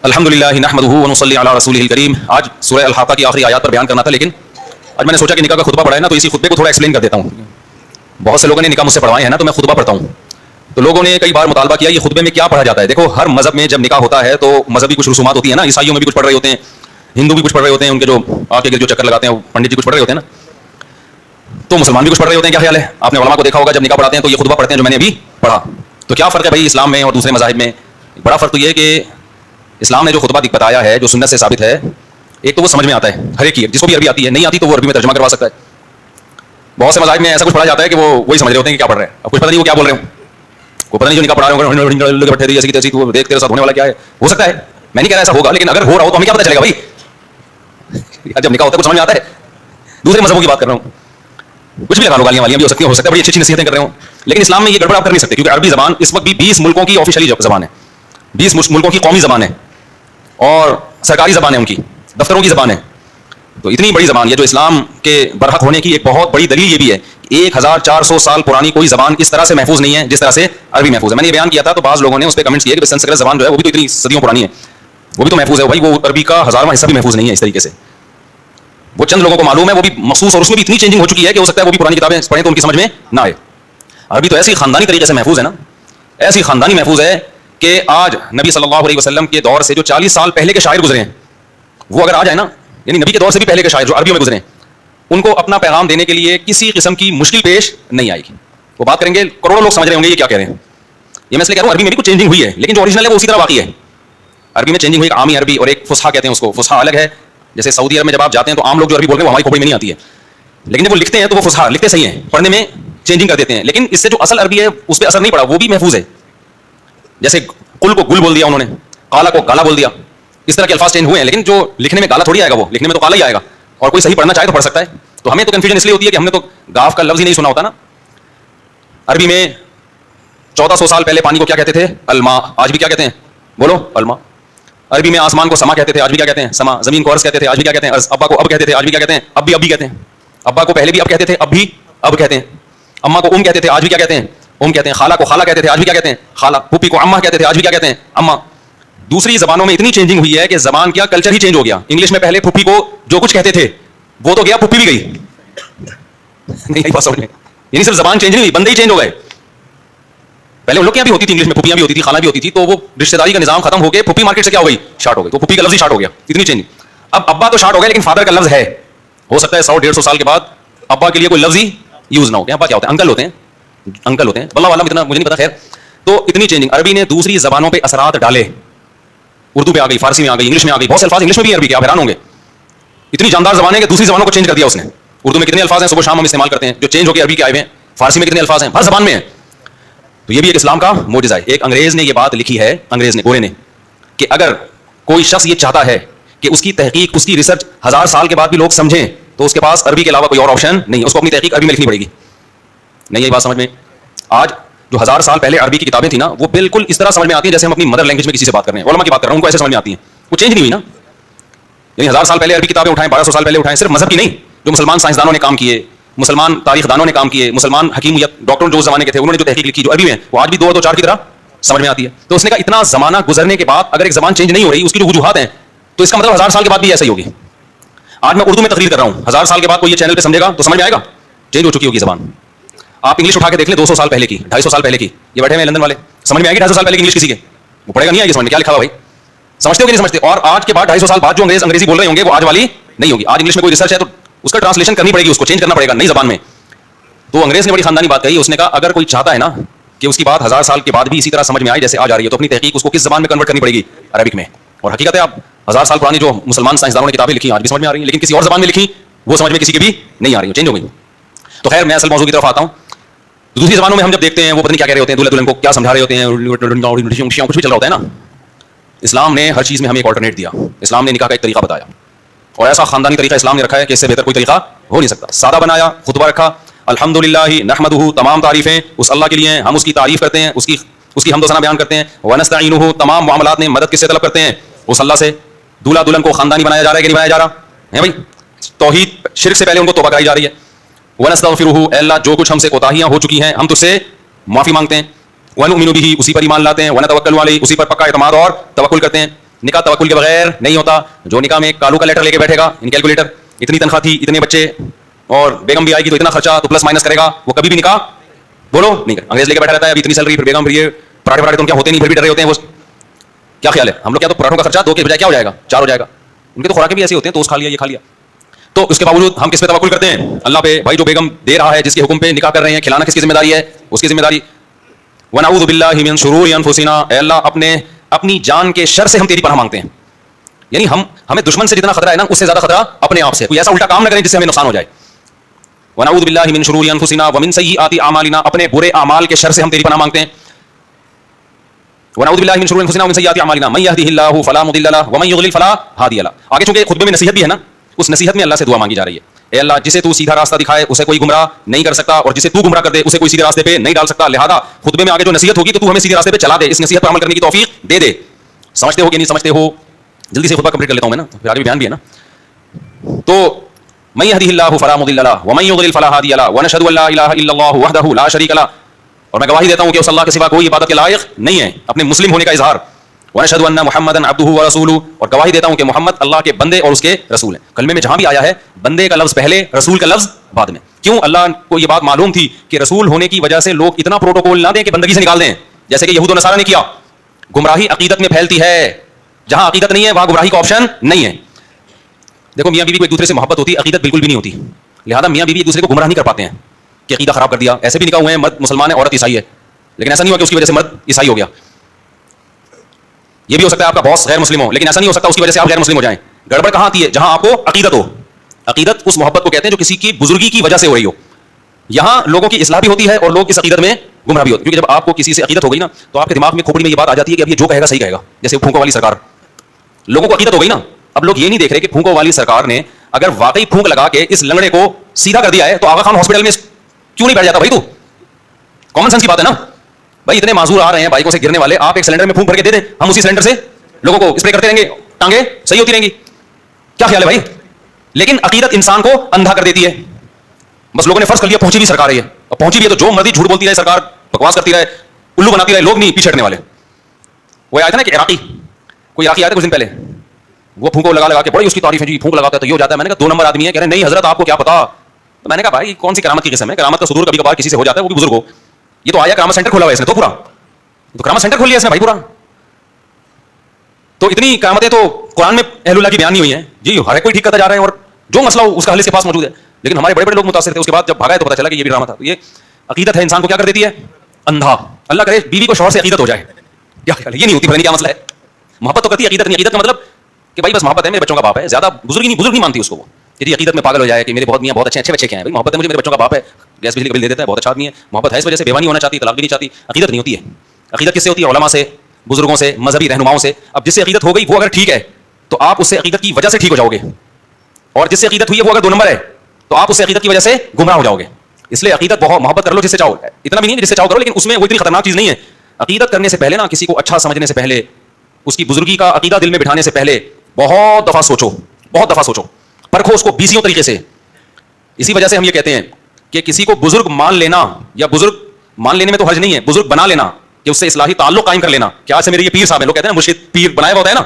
الحمدللہ نحمدہ ونصلی علی رسولہ الکریم. آج سورہ الحاقہ کی آخری آیات پر بیان کرنا تھا، لیکن آج میں نے سوچا کہ نکاح کا خطبہ پڑھا ہے نا، تو اسی خطبے کو تھوڑا ایکسپلین کر دیتا ہوں. بہت سے لوگوں نے نکاح مجھ سے پڑھوائے ہیں نا، تو میں خطبہ پڑھتا ہوں. تو لوگوں نے کئی بار مطالبہ کیا یہ خطبے میں کیا پڑھا جاتا ہے. دیکھو، ہر مذہب میں جب نکاح ہوتا ہے تو مذہبی کچھ رسومات ہوتی ہیں نا. عیسائیوں میں بھی کچھ پڑھ رہے ہوتے ہیں، ہندو بھی کچھ پڑھ رہے ہوتے ہیں، ان کے جو آپ کے جو چکر لگاتے ہیں وہ پنڈت جی کچھ پڑھ رہے ہوتے ہیں نا. تو مسلمان بھی کچھ پڑھ رہے ہوتے ہیں. کیا خیال ہے؟ آپ نے علماء کو دیکھا ہوگا جب نکاح پڑھاتے ہیں تو یہ خطبہ پڑھتے ہیں جو میں نے ابھی پڑھا. تو کیا فرق ہے بھائی اسلام میں اور دوسرے مذاہب میں؟ بڑا فرق تو یہ ہے کہ اسلام نے جو خطبہ بتایا ہے جو سنت سے ثابت ہے، ایک تو وہ سمجھ میں آتا ہے ہر ایک کی، جس کو بھی عربی آتی ہے، نہیں آتی تو وہ عربی میں ترجمہ کروا سکتا ہے. بہت سے مذاہب میں ایسا کچھ پڑھا جاتا ہے کہ وہ وہی سمجھ رہے ہوتے ہیں کہ کیا پڑھ رہے ہیں. اب کچھ پتہ نہیں وہ کیا بول رہے ہوں، کوئی پتہ نہیں جو نکاح پڑھا رہے ہوں بیٹھے تھے ایسی تیسی، وہ دیکھ تیرے ساتھ ہونے والا کیا ہے. ہو سکتا ہے، میں نہیں کہہ رہا ایسا ہوگا، لیکن اگر ہو رہا ہو تو ہمیں کیا پتہ چلے گا بھائی. جب نکاح ہوتا ہے کچھ سمجھ میں آتا ہے. دوسرے مذہبوں کی بات کر رہا ہوں، کچھ بھی لگا لو، گالیاں والیاں بھی ہو سکتا ہے، بڑی اچھی اچھی نصیحتیں کر رہے ہوں، لیکن اسلام میں یہ گڑبڑ آپ کر نہیں سکتے، کیونکہ عربی زبان اس وقت بھی 20 ملکوں کی آفیشیلی زبان ہے، 20 ملکوں کی قومی زبان ہے اور سرکاری زبان ہے، ان کی دفتروں کی زبان ہے. تو اتنی بڑی زبان یہ جو اسلام کے برحق ہونے کی ایک بہت بڑی دلیل یہ بھی ہے کہ 1400 سال پرانی کوئی زبان اس طرح سے محفوظ نہیں ہے جس طرح سے عربی محفوظ ہے. میں نے یہ بیان کیا تھا تو بعض لوگوں نے اس پہ کمنٹس کیے کہ سنسکرت زبان جو ہے وہ بھی تو اتنی صدیوں پرانی ہے، وہ بھی تو محفوظ ہے. بھائی وہ عربی کا 1000واں حصہ بھی محفوظ نہیں ہے اس طریقے سے. وہ چند لوگوں کو معلوم ہے، وہ بھی مخصوص، اور اس میں بھی اتنی چینجنگ ہو چکی ہے کہ ہو سکتا ہے وہ بھی پرانی کتابیں پڑھیں تو ان کی سمجھ میں نہ آئے. عربی تو ایسی خاندانی طریقے سے محفوظ ہے نا، ایسی خاندانی محفوظ ہے کہ آج نبی صلی اللہ علیہ وسلم کے دور سے جو 40 سال پہلے کے شاعر گزرے ہیں، وہ اگر آ جائے نا، یعنی نبی کے دور سے بھی پہلے کے شاعر جو عربیوں میں گزرے ہیں، ان کو اپنا پیغام دینے کے لیے کسی قسم کی مشکل پیش نہیں آئے گی. وہ بات کریں گے، کروڑوں لوگ سمجھ رہے ہوں گے یہ کیا کہہ رہے ہیں. یہ میں اس لیے کہہ رہا ہوں عربی میں بھی کچھ چینجنگ ہوئی ہے، لیکن جو اوریجنل ہے وہ اسی طرح باقی ہے. عربی میں چینجنگ ہوئی، عامی عربی اور ایک فصحا کہتے ہیں اس کو. فصحا الگ ہے، جیسے سعودی عرب میں جب آپ جاتے ہیں تو عام لوگ جو عربی بول رہے ہیں وہ ہماری کھوپڑی میں نہیں آتی ہے، لیکن جب وہ لکھتے ہیں تو وہ فصحا لکھتے صحیح ہیں، پڑھنے میں چینجنگ کر دیتے ہیں، لیکن اس سے جو اصل عربی ہے اس پہ اثر نہیں پڑا، وہ بھی محفوظ ہے. جیسے قل کو گل بول دیا انہوں نے، قالا کو گالا بول دیا، اس طرح کے الفاظ چینج ہوئے ہیں، لیکن جو لکھنے میں گالا تھوڑی آئے گا، وہ لکھنے میں تو قالا ہی آئے گا، اور کوئی صحیح پڑھنا چاہے تو پڑھ سکتا ہے. تو ہمیں تو کنفیوژن اس لیے ہوتی ہے کہ ہم نے تو گاف کا لفظ ہی نہیں سنا ہوتا نا. عربی میں 1400 سال پہلے پانی کو کیا کہتے تھے؟ الماء. آج بھی کیا کہتے ہیں؟ بولو، الماء. عربی میں آسمان کو سما کہتے تھے، آج بھی کیا کہتے ہیں؟ سما. زمین کو عرض کہتے تھے، آج بھی کیا کہتے ہیں؟ عرض. ابا کو اب کہتے تھے، آج بھی کیا کہتے ہیں؟ اب بھی کہتے ہیں. ابا کو پہلے بھی اب کہتے تھے، اب بھی اب کہتے ہیں. اماں کو کہتے تھے، آج بھی کیا کہتے ہیں؟ کہتے ہیں. خالہ کو خالہ کہتے تھے، آج بھی کیا کہتے ہیں؟ خالہ. پھوپھی کو اماں کہتے تھے، آج بھی کیا کہتے ہیں؟ اماں. دوسری زبانوں میں اتنی چینجنگ ہوئی ہے کہ زبان کیا کلچر ہی چینج ہو گیا. انگلش میں پہلے پھوپھی کو جو کچھ کہتے تھے وہ تو گیا، پھوپھی بھی گئی. نہیں بات سمجھ میں، یعنی صرف زبان چینج نہیں ہوئی، بندے ہی چینج ہو گئے. پہلے ان لوگ کیا بھی ہوتی تھی، انگلش میں پھوپھیاں بھی ہوتی تھی، خالہ بھی ہوتی تھی، تو وہ رشتہ داری کا نظام ختم ہو گئے، پھوپھی مارکیٹ سے کیا ہو گئی؟ شارٹ ہو گئی. تو پھوپھی کا لفظ ہی شارٹ ہو گیا، اتنی چینج. اب ابا تو شارٹ ہو گیا لیکن فادر کا لفظ ہے. ہو سکتا ہے 100-150 سال کے بعد ابا کے لیے کوئی لفظ ہی یوز نہ ہو. ابا کیا ہوتے ہیں؟ انکل ہوتے ہیں، انکل ہوتے ہیں. واللہ عالم، اتنا مجھے نہیں پتا. خیر، تو اتنی چینجنگ. عربی نے دوسری زبانوں پہ اثرات ڈالے، اردو پہ آ گئی، فارسی میں آ گئی، انگلش میں آ گئی. بہت سے الفاظ انگلش میں بھی عربی کے، آپ حیران ہوں گے. اتنی جاندار زبان ہے کہ دوسری زبانوں کو چینج کر دیا اس نے. اردو میں کتنے الفاظ ہیں صبح شام ہم استعمال کرتے ہیں جو چینج ہو کے عربی کے آئے ہوئے ہیں. فارسی میں کتنے الفاظ ہیں، ہر زبان میں ہیں. تو یہ بھی ایک اسلام کا معجزہ ہے. ایک انگریز نے یہ بات لکھی ہے، انگریز نے، گورے نے، کہ اگر کوئی شخص یہ چاہتا ہے کہ اس کی تحقیق، اس کی ریسرچ 1000 سال کے بعد بھی لوگ سمجھیں تو اس کے پاس عربی کے علاوہ کوئی اور آپشن نہیں، اس کو اپنی تحقیق عربی میں لکھنی پڑے گی. نہیں، یہ بات سمجھ میں. آج جو 1000 سال پہلے عربی کی کتابیں تھیں نا، وہ بالکل اس طرح سمجھ میں آتی ہیں جیسے ہم اپنی مدر لینگویج میں کسی سے بات کر رہے ہیں. علماء کی بات کر رہا ہوں، ان کو ایسے سمجھ میں آتی ہیں، وہ چینج نہیں ہوئی نا. یعنی 1000 سال پہلے عربی کتابیں اٹھائیں، 1200 سال پہلے اٹھائیں، صرف مذہب کی نہیں، جو مسلمان سائنسدانوں نے کام کیے، مسلمان تاریخ دانوں نے کام کیے، مسلمان حکیم یا ڈاکٹر جو اس زمانے کے تھے انہوں نے جو تحقیق لکھی جو عربی میں، وہ آج بھی 2 4 کی طرح سمجھ میں آتی ہے. تو اس نے کہا اتنا زمانہ گزرنے کے بعد اگر ایک زبان چینج نہیں ہو رہی، اس کی جو وجوہات ہیں، تو اس کا مطلب 1000 سال کے بعد بھی ایسا ہی ہوگی. آج میں اردو میں تقریر کر رہا ہوں، 1000 سال کے بعد کوئی یہ چینل پہ سمجھے گا تو سمجھ میں آئے گا؟ چینج ہو چکی ہوگی زبان. آپ انگلش اٹھا کے دیکھ لیں 200 سال پہلے کی، 250 سال پہلے کی. یہ بیٹھے ہیں لندن والے، سمجھ میں آئے گی 250 سال پہلے کی انگلش کسی کے؟ وہ پڑھے گا نہیں آئے گی سمجھ میں کیا لکھا ہوا بھائی. سمجھتے ہو کہ نہیں سمجھتے؟ اور آج کے بعد 250 سال بعد جو انگریزی بول رہے ہوں گے وہ آج والی نہیں ہوگی. آج انگلش میں کوئی ریسرچ ہے تو اس کا ٹرانسلیشن کرنی پڑے گی، اس کو چینج کرنا پڑے گا نئی زبان میں. تو انگریز نے بڑی خاندانی بات کہی. اس نے کہا اگر کوئی چاہتا ہے نا کہ اس کی بات 1000 سال کے بعد بھی اسی طرح سمجھ میں آئے جیسے آج آ رہی ہے، تو اپنی تحقیق اس کو کس زبان میں کنورٹ کرنی پڑے گی؟ عربک میں. اور حقیقت ہے آپ 1000 سال پرانی جو مسلمان سائنسدانوں نے کتابیں لکھی آج بھی سمجھ میں آ رہی ہیں، لیکن کسی اور زبان میں لکھی وہ سمجھ میں کسی کی بھی نہیں آ رہی، چینج ہو گئی. تو خیر، میں اصل موضوع کی طرف آتا ہوں. دوسری زبانوں میں ہم جب دیکھتے ہیں وہ پتہ نہیں کیا کہہ رہے ہوتے ہیں، دولہے دلہن کو کیا سمجھا رہے ہوتے ہیں، کچھ بھی چل رہا ہوتا ہے نا. اسلام نے ہر چیز میں ہمیں ایک آلٹرنیٹ دیا. اسلام نے نکاح کا ایک طریقہ بتایا، اور ایسا خاندانی طریقہ اسلام نے رکھا ہے کہ اس سے بہتر کوئی طریقہ ہو نہیں سکتا. سادہ بنایا، خطبہ رکھا، الحمدللہ نحمدہ، تمام تعریفیں اس اللہ کے لیے ہیں، ہم اس کی تعریف کرتے ہیں، اس کی حمد و ثنا بیان کرتے ہیں. ونستعینہ، تمام معاملات میں مدد کس سے طلب کرتے ہیں؟ اس اللہ سے. دولہا دلہن کو خاندانی بنایا جا رہا ہے کہ نہیں بنایا جا رہا ہے بھائی؟ توحید، شرک سے پہلے ان کو توبہ کرائی جا رہی ہے. ونستغفرہ، اے اللہ جو کچھ ہم سے کوتاہیاں ہو چکی ہیں ہم تجھ سے معافی مانگتے ہیں. ونؤمن بہ، اسی پر ایمان لاتے ہیں. ونتوکل علیہ، اسی پر پکا اعتماد اور توکل کرتے ہیں. نکاح توکل کے بغیر نہیں ہوتا. جو نکاح میں ایک کالو کا لیٹر لے کے بیٹھے گا ان کیلکولیٹر, اتنی تنخواہ تھی, اتنے بچے, اور بیگم بھی آئے گی تو اتنا خرچہ, تو پلس مائنس کرے گا, وہ کبھی بھی نکاح بولو نہیں کرے. انگریز لے کے بیٹھا رہتا ہے, ابھی اتنی سیلری, پھر بیگم, پھر یہ پراٹھے پراٹھے تو کیا ہوتے نہیں, پھر بھی ڈر رہے ہوتے ہیں. وہ کیا خیال ہے ہم لوگ, کیا تو پراٹھوں کا خرچہ 2 کے بجائے کیا ہو جائے گا, 4 ہو جائے گا. ان کے تو خوراکیں بھی ایسے ہوتے ہیں, تو اس کھا لیا, یہ کھا لیا. تو اس کے باوجود ہم کس پہ توکل کرتے ہیں؟ اللہ پہ. بھائی جو بیگم دے رہا ہے, جس کے حکم پہ نکاح کر رہے ہیں, کھلانا کس کی ذمہ داری ہے؟ اس کی ذمہ داری. ونعوذ باللہ من شرور انفسنا, اے اللہ اپنی جان کے شر سے ہم تیری پناہ مانگتے ہیں. یعنی ہمیں دشمن سے جتنا خطرہ ہے نا, اس سے زیادہ خطرہ اپنے آپ سے. کوئی ایسا الٹا کام نہ کریں جس سے ہمیں نقصان ہو جائے. ونعوذ باللہ من شرور انفسنا ومن سیئات اعمالنا, اپنے برے اعمال کے شر سے ہم تیری پناہ مانگتے ہیں. ونعوذ باللہ من شرور انفسنا ومن سیئات اعمالنا من يهده الله فلا مضل له ومن يضلل فلا هادي له. آگے چونکہ خطبے میں نصیحت بھی ہے نا, اس نصیحت میں اللہ سے دعا مانگی جا رہی ہے, اے اللہ جسے تو سیدھا راستہ دکھائے اسے کوئی گمراہ نہیں کر سکتا, اور جسے تو گمراہ کر دے اسے کوئی سیدھے راستے پہ نہیں ڈال سکتا. لہذا خطبے میں آگے جو نصیحت ہوگی تو ہمیں سیدھے راستے پہ چلا دے, اس نصیحت پر عمل کرنے کی توفیق دے دے. سمجھتے ہو کہ نہیں سمجھتے ہو؟ جلدی سے خطبہ کمپلیٹ کر لیتا ہوں میں نا, پھر آگے بیان بھی ہے نا. تو من يهده الله فلا مضل له ومن يضلل فلا هادي له ونشهد ان لا اله الا الله وحده لا شريك له, اور میں گواہی دیتا ہوں کہ اس اللہ کے سوا کوئی عبادت کے لائق نہیں ہے, اپنے مسلم ہونے کا اظہار. ونشهد ان محمدا عبده ورسوله, اور گواہی دیتا ہوں کہ محمد اللہ کے بندے اور اس کے رسول ہیں. کلمے میں جہاں بھی آیا ہے بندے کا لفظ پہلے, رسول کا لفظ بعد میں. کیوں؟ اللہ کو یہ بات معلوم تھی کہ رسول ہونے کی وجہ سے لوگ اتنا پروٹوکول نہ دیں کہ بندگی سے نکال دیں, جیسے کہ یہود و نصارہ نے کیا. گمراہی عقیدت میں پھیلتی ہے, جہاں عقیدت نہیں ہے وہاں گمراہی کا آپشن نہیں ہے. دیکھو میاں بیوی کو ایک دوسرے سے محبت ہوتی ہے, عقیدت بالکل بھی نہیں ہوتی, لہذا میاں بیوی ایک دوسرے کو گمراہ نہیں کر پاتے ہیں کہ عقیدہ خراب کر دیا. ایسے بھی نکاح ہوئے ہیں, مرد مسلمان ہے, عورت عیسائی ہے, لیکن ایسا نہیں ہوا کہ اس کی وجہ سے مرد عیسائی ہو گیا. یہ بھی ہو سکتا ہے آپ کا باس غیر مسلم ہو, لیکن ایسا نہیں ہو سکتا اس کی وجہ سے آپ غیر مسلم ہو جائیں. گڑبڑ کہاں آتی ہے؟ جہاں آپ کو عقیدت ہو. عقیدت اس محبت کو کہتے ہیں جو کسی کی بزرگی کی وجہ سے ہو رہی ہو. یہاں لوگوں کی اصلاح بھی ہوتی ہے اور لوگ اس عقیدت میں گمراہ بھی ہوتے ہیں, کیونکہ جب آپ کو کسی سے عقیدت ہو گئی نا تو آپ کے دماغ میں کھوپڑی میں یہ بات آ جاتی ہے کہ اب یہ جو کہے گا صحیح کہے گا. جیسے پھونکوں والی سرکار, لوگوں کو عقیدت ہو گئی نا, اب لوگ یہ نہیں دیکھ رہے کہ پھونکوں والی سرکار نے اگر واقعی پھونک لگا کے اس لنگڑے کو سیدھا کر دیا ہے تو آغا خان ہاسپٹل میں کیوں نہیں بیٹھ جاتا؟ بھائی تو کامن سینس کی بات ہے نا. بھائی اتنے معذور آ رہے ہیں بائکوں سے گرنے والے, آپ ایک سلنڈر میں پھونک بھر کے دے دیں, ہم اسی سلنڈر سے لوگوں کو اسپرے کرتے رہیں گے, ٹانگیں صحیح ہوتی رہیں گی. کیا خیال ہے بھائی؟ لیکن عقیدت انسان کو اندھا کر دیتی ہے. بس لوگوں نے فرض کر لیا پہنچی بھی سرکار ہے, اور پہنچی بھی ہے تو جو مرضی جھوٹ بولتی رہے سرکار, بکواس کرتی رہے, الو بناتی رہے, لوگ نہیں پیچھے ہٹنے والے. وہ آیا تھا نا کہ کوئی عراقی آیا تھا کچھ دن پہلے, وہ پھونکو لگا کے بڑی اس کی تعریف ہے, جی پھونک لگاتا ہے تو یہ ہو جاتا ہے. میں نے کہا 2 نمبر آدمی ہے. کہہ رہے نہیں حضرت آپ کو کیا پتا. تو میں نے کہا بھائی کون سی کرامت کی قسم ہے؟ کرامت کا صدور کبھی کبھار کسی سے ہو جاتا ہے, وہ بھی بزرگ ہو. یہ تو آیا کرامت سینٹر کھولا ہوا ہے اس نے, تو پورا تو کرامت سینٹر کھول لیا اس نے بھائی پورا. تو اتنی کرامتیں تو قرآن میں اہل اللہ کی بیان نہیں ہوئی ہیں جی, ہر ایک کوئی ٹھیک کرتا جا رہے ہیں اور جو مسئلہ ہو اس کا حل اس کے پاس موجود ہے. لیکن ہمارے بڑے بڑے لوگ متاثر تھے, اس کے بعد جب بھاگا تو پتا چلا کہ یہ بھی ڈرامہ تھا. تو یہ عقیدت ہے انسان کو کیا کر دیتی ہے؟ اندھا. اللہ کرے بیوی کو شوہر سے عقیدت ہو جائے, کیا خیال ہے؟ یہ نہیں ہوتی, پتہ نہیں کیا مسئلہ ہے. محبت تو کرتی ہے, عقیدت نہیں. عقیدت کا مطلب کہ بھائی بس محبت ہے, میرے بچوں کا باپ ہے, زیادہ بزرگ نہیں مانتی اس کو وہ, کہ عقیدت میں پاگل ہو جائے کہ میرے بہت میاں بہت اچھے بچے کیا ہیں. بھائی محبت ہے, مجھے میرے بچوں کا باپ ہے, گیس بجلی کا بل دے دیتا ہے, بہت اچھا آدمی ہے. محبت ہے اس وجہ سے بیوہ نہیں ہونا چاہتی, طلاق بھی نہیں چاہتی. عقیدت نہیں ہوتی ہے. عقیدت کس سے ہوتی ہے؟ علماء سے, بزرگوں سے, مذہبی رہنماؤں سے. اب جس سے عقیدت ہو گئی وہ اگر ٹھیک ہے تو آپ اس سے عقیدت کی وجہ سے ٹھیک ہو جاؤ گے, اور جس سے عقیدت ہوئی ہے وہ اگر 2 نمبر ہے تو آپ اس سے عقیدت کی وجہ سے گمراہ ہو جاؤ گے. اس لیے عقیدت بہت محبت کر لو جس سے چاہو, اتنا بھی نہیں جس سے چاہو کرو, لیکن اس میں وہ اتنی خطرناک چیز نہیں ہے. عقیدت کرنے سے پہلے نا, کسی کو اچھا سمجھنے سے پہلے, اس کی بزرگی کا عقیدہ دل میں بٹھانے سے پہلے بہت دفعہ سوچو, پرکھو اس کو 20 طریقے سے. اسی وجہ سے ہم یہ کہتے ہیں کہ کسی کو بزرگ مان لینا, یا بزرگ مان لینے میں تو حرج نہیں ہے, بزرگ بنا لینا, کہ اس سے اصلاحی تعلق قائم کر لینا. کیا آج سے میرے یہ پیر صاحب ہیں, لوگ کہتے ہیں نا مرشد پیر بنایا ہوتا ہے نا.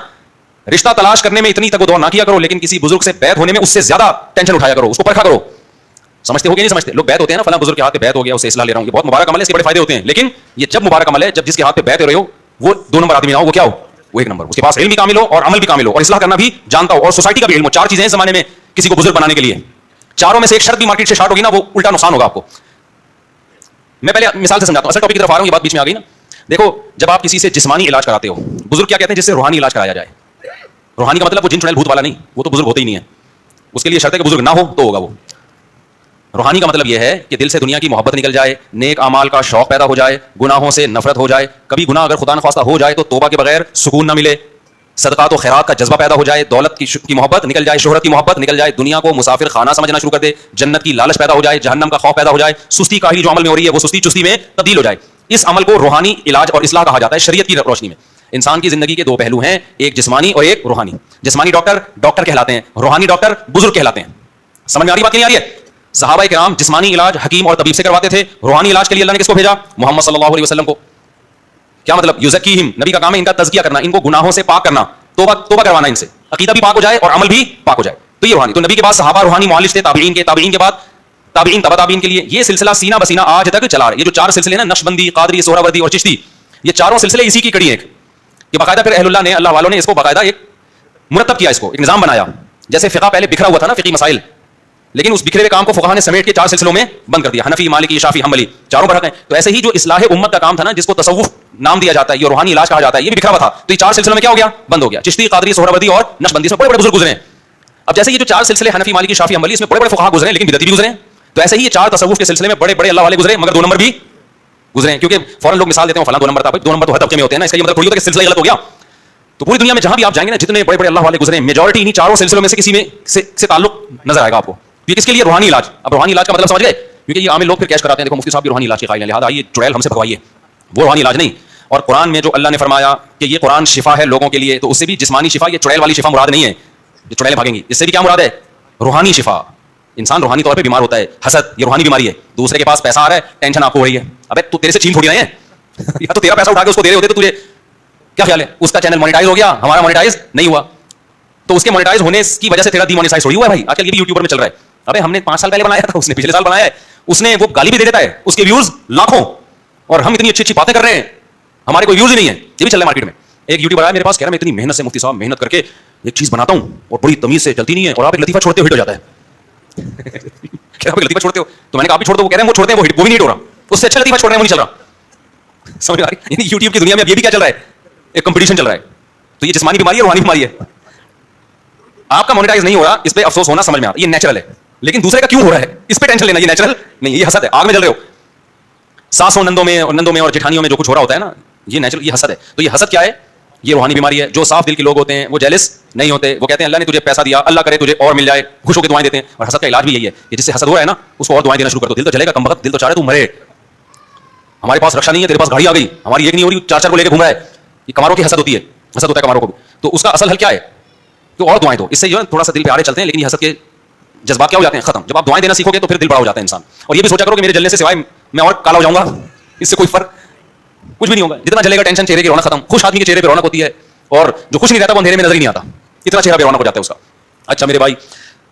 رشتہ تلاش کرنے میں اتنی تک و دو نہ کیا کرو, لیکن کسی بزرگ سے بیعت ہونے میں اس سے زیادہ ٹینشن اٹھایا کرو, اس کو پرکھا کرو. سمجھتے ہو کہ نہیں سمجھتے؟ لوگ بیعت ہوتے ہیں نا, فلاں بزرگ کے ہاتھ پہ بیعت ہو گیا, اس سے اصلاح لے رہا ہوں, یہ بہت مبارک عمل ہے, اس کے بڑے فائدے ہوتے ہیں. لیکن یہ جب مبارک عمل ہے جب جس کے ہاتھ پہ بیعت ہو رہے ہو وہ 2 نمبر آدمی نہ ہو, وہ کیا ہو؟ وہ 1 نمبر. اس کے پاس علم بھی کامل ہو اور عمل بھی کامل ہو اور اصلاح کرنا بھی جانتا ہو اور سوسائٹی کا بھی علم ہو. 4 چیزیں ہیں زمانے میں کسی کو بزرگ بنانے کے لیے. 4 میں سے ایک شرط بھی مارکیٹ سے اسٹارٹ ہوگی نا, وہ الٹا نقصان ہوگا آپ کو. میں پہلے مثال سے سمجھاتا ہوں, اصل ٹاپک کی طرف آ رہا ہوں, یہ بات بیچ میں آ گئی نا. دیکھو جب آپ کسی سے جسمانی علاج کراتے ہو, بزرگ کیا کہتے ہیں؟ جس سے روحانی علاج کرایا جائے. روحانی کا مطلب وہ جن چڑیل بھوت والا نہیں, وہ تو بزرگ ہوتے ہی نہیں ہے. اس کے لیے شرط ہے کہ بزرگ نہ ہو تو ہوگا وہ. روحانی کا مطلب یہ ہے کہ دل سے دنیا کی محبت نکل جائے, نیک اعمال کا شوق پیدا ہو جائے, گناہوں سے نفرت ہو جائے. کبھی گناہ اگر خدا نخواستہ ہو جائے تو توبہ کے بغیر سکون نہ ملے. صدقات و خیرات کا جذبہ پیدا ہو جائے, دولت کی محبت نکل جائے, شہرت کی محبت نکل جائے, دنیا کو مسافر خانہ سمجھنا شروع کر دے, جنت کی لالچ پیدا ہو جائے, جہنم کا خوف پیدا ہو جائے, سستی کاہلی جو عمل میں ہو رہی ہے وہ سستی چستی میں تبدیل ہو جائے. اس عمل کو روحانی علاج اور اصلاح کہا جاتا ہے شریعت کی روشنی میں. انسان کی زندگی کے 2 پہلو ہیں, ایک جسمانی اور ایک روحانی. جسمانی ڈاکٹر کہلاتے ہیں, روحانی ڈاکٹر بزرگ کہلاتے ہیں. سمجھ میں آ رہی بات کہ نہیں آ رہی ہے؟ صحابہ کرام جسمانی علاج حکیم اور طبیب سے کرواتے تھے, روحانی علاج کے لیے اللہ نے کس کو بھیجا؟ محمد صلی اللہ علیہ وسلم کو. کیا مطلب؟ یزکیہم, نبی کا کام ہے ان کا تزکیہ کرنا, ان کو گناہوں سے پاک کرنا. तोबा करवाना इनसे, अकीदा भी पाक हो जाए और अमल भी पाक हो जाए। तो ये रूहानी, तो नबी के बाद सहाबा रूहानी मुअल्लिज थे, ताबीइन के बाद ताबीइन तबा ताबीन के लिए ये सिलसिला सीना बसीना आज तक चला रहा है। ये जो चार सिलसिले ना, नक्शबंदी, कादरी, सोहरावर्दी और चिश्ती, ये चारों सिलसिले इसी की कड़ी है कि बाकायदा फिर अहलुल्लाह ने, अल्लाह वालों ने इसको बाकायदा एक मुरतब किया, इसको एक निजाम बनाया। जैसे फिक़ा पहले बिखरा हुआ था ना, फिक़ी मसाइल, लेकिन उस बिखरे हुए काम को फुक़हा ने समेट के चार सिलसिलों में बंद कर दिया। हनफी, मालिकी, शाफी, हम्बली, चारों फर्क हैं। तो ऐसे ही जो इस्लाह उम्मत का काम था ना, जिसको तसव्वुफ नाम दिया जाता है, ये रूहानी इलाज कहा जाता है, ये भी बिखरा हुआ था। तो ये चार सिलसिलों में क्या हो गया? बंद हो गया। चिश्ती, कादरी, सोहरावर्दी और नक्शबंदी, इसमें बड़े बड़े बुजुर्ग गुजरे हैं। अब जैसे ये जो चार सिलसिले हनफी, मालिकी, शाफी, हम्बली, इसमें बड़े बड़े फुक़हा गुजरे, लेकिन बिदअती भी गुजरे। तो ऐसे ही ये चार तसव्वुफ के सिलसिले में बड़े बड़े अल्लाह वाले गुजरे, मगर 2 नंबर भी गुजरे। क्योंकि फौरन लोग मिसाल देते हैं, फलां 2 नंबर था, 2 नंबर तो हर तबके में होते हैं ना, इसका ये मतलब थोड़ी होता है कि सिलसिला गलत हो गया। तो पूरी दुनिया में जहां भी आप जाएंगे ना, जितने बड़े बड़े अल्लाह वाले गुजरे, मेजॉरिटी इन्हीं चारों सिलसिलों में से किसी में से ताल्लुक नजर आएगा आपको। ये किसके लिए? रूहानी इलाज। अब रूहानी इलाज का मतलब समझ गए? क्योंकि ये आम लोग फिर कैश कराते हैं, देखो मुफ्ती साहब भी रूहानी इलाज के कायल हैं, लिहाजा ये चुड़ैल हमसे भगवाइए, वो रूहानी इलाज नहीं। और कुरान में जो अल्लाह ने फरमाया कि ये कुरान शिफा है लोगों के लिए, तो उससे भी जिस्मानी शिफा, ये चुड़ैल वाली शिफा मुराद नहीं है, ये चुड़ैलें भागेंगी। इससे भी क्या मुराद है? रूहानी शिफा। इंसान रूहानी तौर पे बीमार होता है, हसद, ये रूहानी बीमारी है। दूसरे के पास पैसा आ रहा है, टेंशन आपको हो रही है, अबे तू तेरे से छीन थोड़ी रहे हैं या तो तेरा पैसा उठा के उसको दे रहे होते, तो तुझे क्या ख्याल है? उसका चैनल मोनेटाइज हो गया, हमारा मोनेटाइज नहीं हुआ, तो उसके मोनेटाइज होने की वजह से तेरा डीमोनेटाइज हुआ है भाई। आजकल ये भी यूट्यूबर में चल रहा है, अबे हमने 5 साल पहले बनाया था, उसने पिछले साल बनाया है, उसने वो गाली भी दे देता है, उसके व्यूज लाखों, और हम इतनी अच्छी अच्छी बातें कर रहे हैं, हमारे कोई व्यूज ही नहीं है। ये भी चल रहा है मार्केट में। एक यूट्यूबर आया मेरे पास, कह रहा मैं इतनी मेहनत से मुफ्ती साहब मेहनत करके एक चीज बनाता हूं और बड़ी तमीज से चलती नहीं है, और आप एक लतीफा छोड़ते हो हिट हो जाता है कह रहा लतीफा छोड़ते हो, तो मैंने कहा आप भी छोड़ दो, वो कह रहे हैं वो छोड़ते हैं, वो भी नहीं हिट हो रहा, उससे अच्छा लतीफा छोड़ रहे हैं, वो नहीं चल रहा। समझ आ रही? यूट्यूब की दुनिया में ये भी क्या चल रहा है? एक कंपटीशन चल रहा है। तो ये जिस्मानी बीमारी है, रूहानी बीमारी है। आपका मोनेटाइज नहीं हो रहा, इस पे अफसोस होना समझ में आता है, ये नेचुरल है। लेकिन दूसरे का क्यों हो रहा है, इस पे टेंशन लेना, ये नेचुरल नहीं, ये हसद है। आग में जल रहे हो, सासों नंदों में और जेठानियों में जो कुछ हो रहा होता है ना, ये नेचुरल, ये हसद है। तो ये हसद क्या है? ये रूहानी बीमारी है। जो साफ दिल के लोग होते हैं वो जेलस नहीं होते, वो कहते हैं अल्लाह ने तुझे पैसा दिया, अल्लाह करे तुझे और मिल जाए, खुश होकर दुआएं देते हैं। और हसद का इलाज भी यही है कि जिससे हसद हो रहा है ना, उसको और दुआएं देना शुरू कर दो। दिल तो जलेगा, कमबख्त, दिल तो चाह रहा है तू मरे, हमारे पास रक्षा नहीं है, तेरे पास गाड़ी आ गई, हमारी एक नहीं हो रही, 4 को लेकर घूम रहा है। ये कमारों की हसद होती है, हसद होता है कमारों को भी। तो उसका असल हल क्या है? तो और दुआएं दो, इससे जो है थोड़ा सा दिल पे आड़े चलते हैं, लेकिन ये हसद के जज्बात क्या हो जाते हैं? खत्म। जब आप दुआएं देना सीखोगे तो फिर दिल बड़ा हो जाता है इंसान। और ये भी सोचा करो कि मेरे जलने से सिवाय मैं और काला हो जाऊंगा, इससे कोई फर्क कुछ भी नहीं होगा। जितना जलेगा टेंशन, चेहरे की रौनक खत्म। खुश आदमी के चेहरे पे रौनक होती है, और जो खुश नहीं रहता वो अंधेरे में नजर ही नहीं आता, इतना चेहरा पे रौनक हो जाता है उसका। अच्छा मेरे भाई,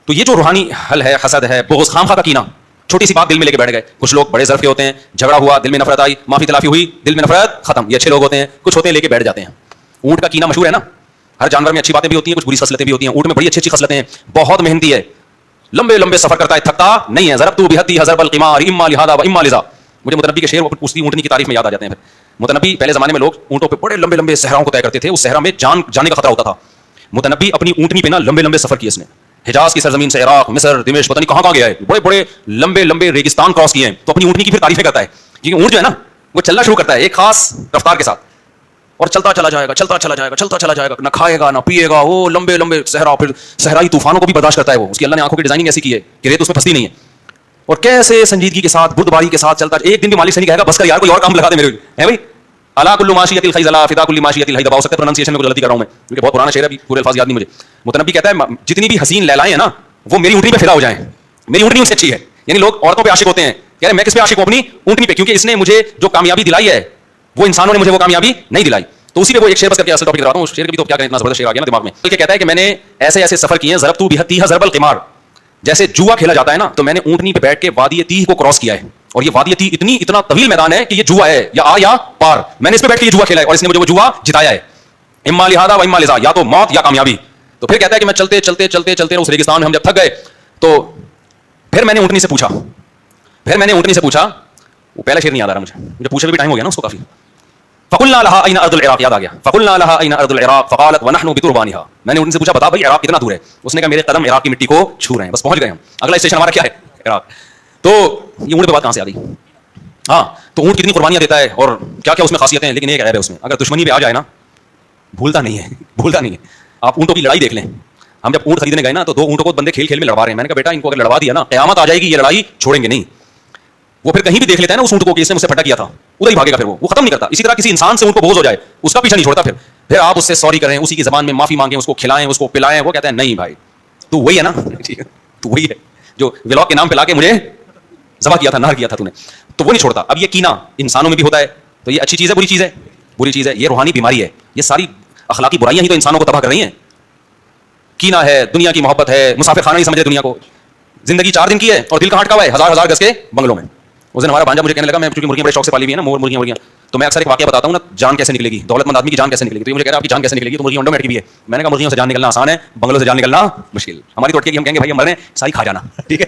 तो ये जो रूहानी हल है, हसद है, बुग़्ज़, खामखा का कीना, छोटी सी बात दिल में लेके बैठ गए। कुछ लोग बड़े ज़र्फ़ के होते हैं, झगड़ा हुआ, दिल में नफरत आई, माफी तलाफी हुई, दिल में नफरत खत्म, ये अच्छे लोग होते हैं। कुछ होते हैं लेके बैठ जाते हैं। ऊंट का कीना मशहूर है ना, हर जानवर में अच्छी बातें भी होती हैं, कुछ बुरी खसलतें भी होती हैं। ऊंट में बड़ी अच्छी अच्छी खसलतें हैं, बहुत मेहनती है, लंबे लंबे सफर करता है, थकता नहीं है। ज़रबतु बिहद्दी हज़रबल क़िमार इम्मा लिहादा व इम्मा लिज़ा। मुझे मुतनब्बी के शेर वो पूछती ऊँटनी की तारीफ में याद आ जाते हैं। फिर मुतनब्बी, पहले ज़माने में लोग ऊँटों पे बड़े लंबे लंबे सहराओं को तय करते थे, उस सहरा में जान जाने का खतरा होता था। मुतनब्बी अपनी ऊँटनी पे ना लंबे लंबे सफर किए इसने, हिजाज की सरजमीन से इराक, मिस्र, दिमेश्क, पता नहीं कहाँ कहाँ गया है, बड़े बड़े लंबे लंबे रेगिस्तान क्रॉस किए हैं। तो अपनी ऊँटनी की फिर तारीफें करता है, क्योंकि ऊँट जो है ना वो चलना शुरू करता है एक खास रफ्तार के साथ, और चलता चला जाएगा, चलता चला जाएगा, चलता चला जाएगा, ना खाएगा ना पिएगा, वो लंबे लंबे सहरा, फिर सहराई तूफानों को भी बर्दाश्त करता है वो। उसकी अल्लाह ने आंखों की डिजाइनिंग ऐसी की है कि रेत उसमें फंसती नहीं है, और कैसे संजीदगी के साथ, बुर्दबारी के साथ चलता। एक दिन भी मालिक से नहीं कहेगा बस कर यार, कोई और काम लगा दे मेरे, है भाई। अला कुल्लु माशियतिल खैज़ला फिदा कुल्ली माशियतिल हैदा। हो सकता है प्रोनाउंसिएशन में कोई गलती कर रहा हूं मैं, क्योंकि बहुत पुराना शेर है, अभी पूरे अल्फाज याद नहीं मुझे। मुतनब्बी कहता है जितनी भी हसीन लैलाएं हैं ना, वो मेरी ऊँटनी पे फिदा हो जाएं, मेरी ऊँटनी उससे अच्छी है। यानी लोग औरतों पे आशिक होते हैं, कह रहे मैं किस पे आशिक हूं? अपनी ऊँटनी पे, क्योंकि इसने मुझे जो कामयाबी दिलाई है वो इंसानों ने मुझे वो कामयाबी नहीं दिलाई। तो उसी पे वो एक शेर बस करके असल टॉपिक कराता हूं। उस शेर के भी तो क्या करें, इतना जबरदस्त शेर आ गया ना दिमाग में। तो कहता है कि मैंने ऐसे ऐसे सफर किए हैं, ज़रबतु बिहद्दी हज़रबल क़िमार, जैसे जुआ खेला जाता है ना, तो मैंने ऊँटनी पे बैठ के वादी तीह को क्रॉस किया है। और ये वादी तीह इतना तवील मैदान है कि ये जुआ है, या आ या पार, मैंने इस पे बैठ के ये जुआ खेला है, और इसने मुझे वो जुआ जिताया है। इम्मा लिहादा व इम्मा लिज़ा, या तो मौत या कामयाबी। तो फिर कहता है कि मैं चलते चलते चलते चलते उस रेगिस्तान में हम जब थक गए, तो फिर मैंने ऊँटनी से पूछा, वो पहला शेर नहीं याद आ रहा मुझे पूछे भी टाइम हो गया ना उसको काफी। फ़क़ुल्ना लहा अय्ना अर्दुल इराक़, याद आ गया। फ़क़ुल्ना लहा अय्ना अर्दुल इराक़ फ़क़ालत व नहनु बितुरबानिहा। मैंने उनसे पूछा बता भाई इराक़ कितना दूर है? उसने कहा मेरे कदम इराक़ की मिट्टी को छू रहे हैं, बस पहुंच गए हम, अगला स्टेशन हमारा क्या है? इराक़। तो ये ऊँट पे बात कहां से आ गई? हाँ, तो ऊँट कितनी कुर्बानियां देता है और क्या क्या उसमें खासियतें हैं, लेकिन एक ऐब है उसमें, अगर दुश्मनी भी आ जाए ना, भूलता नहीं है। आप ऊँटों की लड़ाई देख लें, हम जब ऊँट खरीदने गए ना, तो 2 ऊँटों को बंदे खेल खेल में लड़वा रहे हैं। मैंने कहा बेटा इनको अगर लड़वा दिया ना, क़यामत आ जाएगी, ये लड़ाई छोड़ेंगे नहीं। वो फिर कहीं भी देख लेता है ना उस ऊँट को कि इसने मुझसे फटा किया था, उधर ही भागेगा, फिर वो खत्म नहीं करता। इसी तरह किसी इंसान से ऊँट को बोझ हो जाए, उसका पीछा नहीं छोड़ता। फिर आप उससे सॉरी करें, उसी की ज़बान में माफी मांगें, उसको खिलाएं, उसको पिलाएं, वो कहता है नहीं भाई तू वही है ना, तू वही है जो व्लॉग के नाम पे लाके मुझे ज़बह किया था, नहर किया था तूने, तो वो नहीं छोड़ता। अब ये कीना इंसानों में भी होता है, तो ये अच्छी चीज़ है बुरी चीज़ है? बुरी चीज़ है। ये रूहानी बीमारी है। ये सारी اخلاقی برائیاں ہی تو انسانوں کو تباہ کر رہی ہیں. کینہ ہے, دنیا کی محبت ہے, مسافر خانہ نہیں سمجھے دنیا کو. زندگی 4 دن کی ہے اور دل کہاں اٹکا ہوا ہے ہزار گز کے بنگلوں میں. اس دن ہمارا بھانجا مجھے کہنے لگا, میں چونکہ مرغیاں بڑے شوق سے پالی ہوئی ہیں نا, مرغیاں, تو میں اکثر ایک واقعہ بتاتا ہوں نا, جان کیسے نکلے گی, دولت مند آدمی کی جان کیسے نکلے گی. تو یہ مجھے کہہ رہا ہے آپ کی جان کیسے نکلے گی, تو مرغیاں انڈوں میں اٹکی ہوئی ہے. میں نے کہا مرغیوں سے جان نکلنا آسان ہے, بنگلوں سے جان نکلنا مشکل. ہماری تو اٹکے گی, ہم کہیں گے بھائی ہم مر رہے ہیں, ساری کھا جانا, ٹھیک ہے.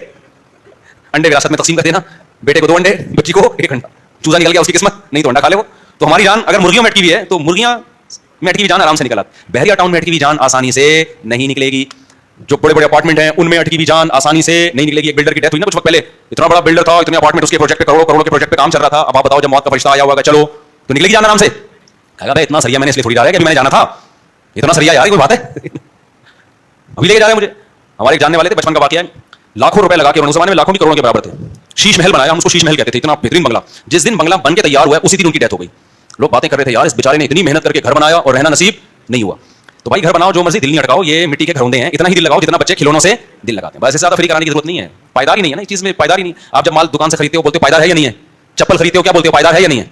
انڈے وراثت میں تقسیم کر دینا, بیٹے کو 2 انڈے, بچی کو 1 انڈا. چوزا نکل گیا اس کی قسمت, نہیں تو انڈا کھا لے وہ. تو ہماری جان اگر مرغیوں میں اٹکی ہوئی ہے تو مرغیاں میں اٹکی ہوئی جان آرام سے نکل آتی. بحریہ ٹاؤن میں اٹکی ہوئی جان آسانی سے نہیں نکلے گی. جو بڑے بڑے اپارٹمنٹ ہیں ان میں اٹکی ہوئی جان آسانی سے نہیں نکلے گی. ایک بلڈر کی ڈیتھ ہوئی نا کچھ وقت پہلے, اتنا بڑا بلڈر تھا, اتنے اپارٹمنٹ اس کے پروجیکٹ پہ کروڑوں کے پروجیکٹ پہ کام چل رہا تھا. اب آپ بتاؤ جب موت کا فرشتہ آیا ہوا چلو تو نکلے گی جان آرام سے. کہا بھائی اتنا سریا میں نے اس لیے تھوڑی ڈالا ہے کہ ابھی میں نے جانا تھا, اتنا سریا یار کوئی بات ہے ابھی لے کے جا رہے ہیں مجھے. ہمارے ایک جاننے والے تھے, بچپن کا واقعہ ہے, لاکھوں روپے لگا کے انہوں نے زمانے میں لاکھوں کی کروڑوں کے برابر تھے, شیش محل بنایا. ہم اس کو شیش محل کہتے تھے, اتنا بہترین بنگلہ. جس دن بنگلہ بن کے تیار ہوا ہے اسی دن ان کی ڈیتھ ہو گئی. لوگ باتیں کر رہے تھے یار اس بیچارے نے اتنی محنت کر کے گھر بنایا اور رہنا نصیب نہیں ہوا. تو بھائی گھر بناؤ جو مرضی, دل نہیں اٹکاؤ. یہ مٹی کے گھروندے ہیں, اتنا ہی دل لگاؤ جتنا بچے کھلونوں سے دل لگاتے ہیں. بس اس سے زیادہ فری کرانے کی ضرورت نہیں ہے. پائیداری نہیں ہے نا اس چیز میں, پائیداری نہیں. آپ جب مال دکان سے خریدتے ہو بولتے ہو پائیدار ہے یا نہیں ہے. چپل خریدتے ہو کیا بولتے ہو پائیدار ہے یا نہیں ہے.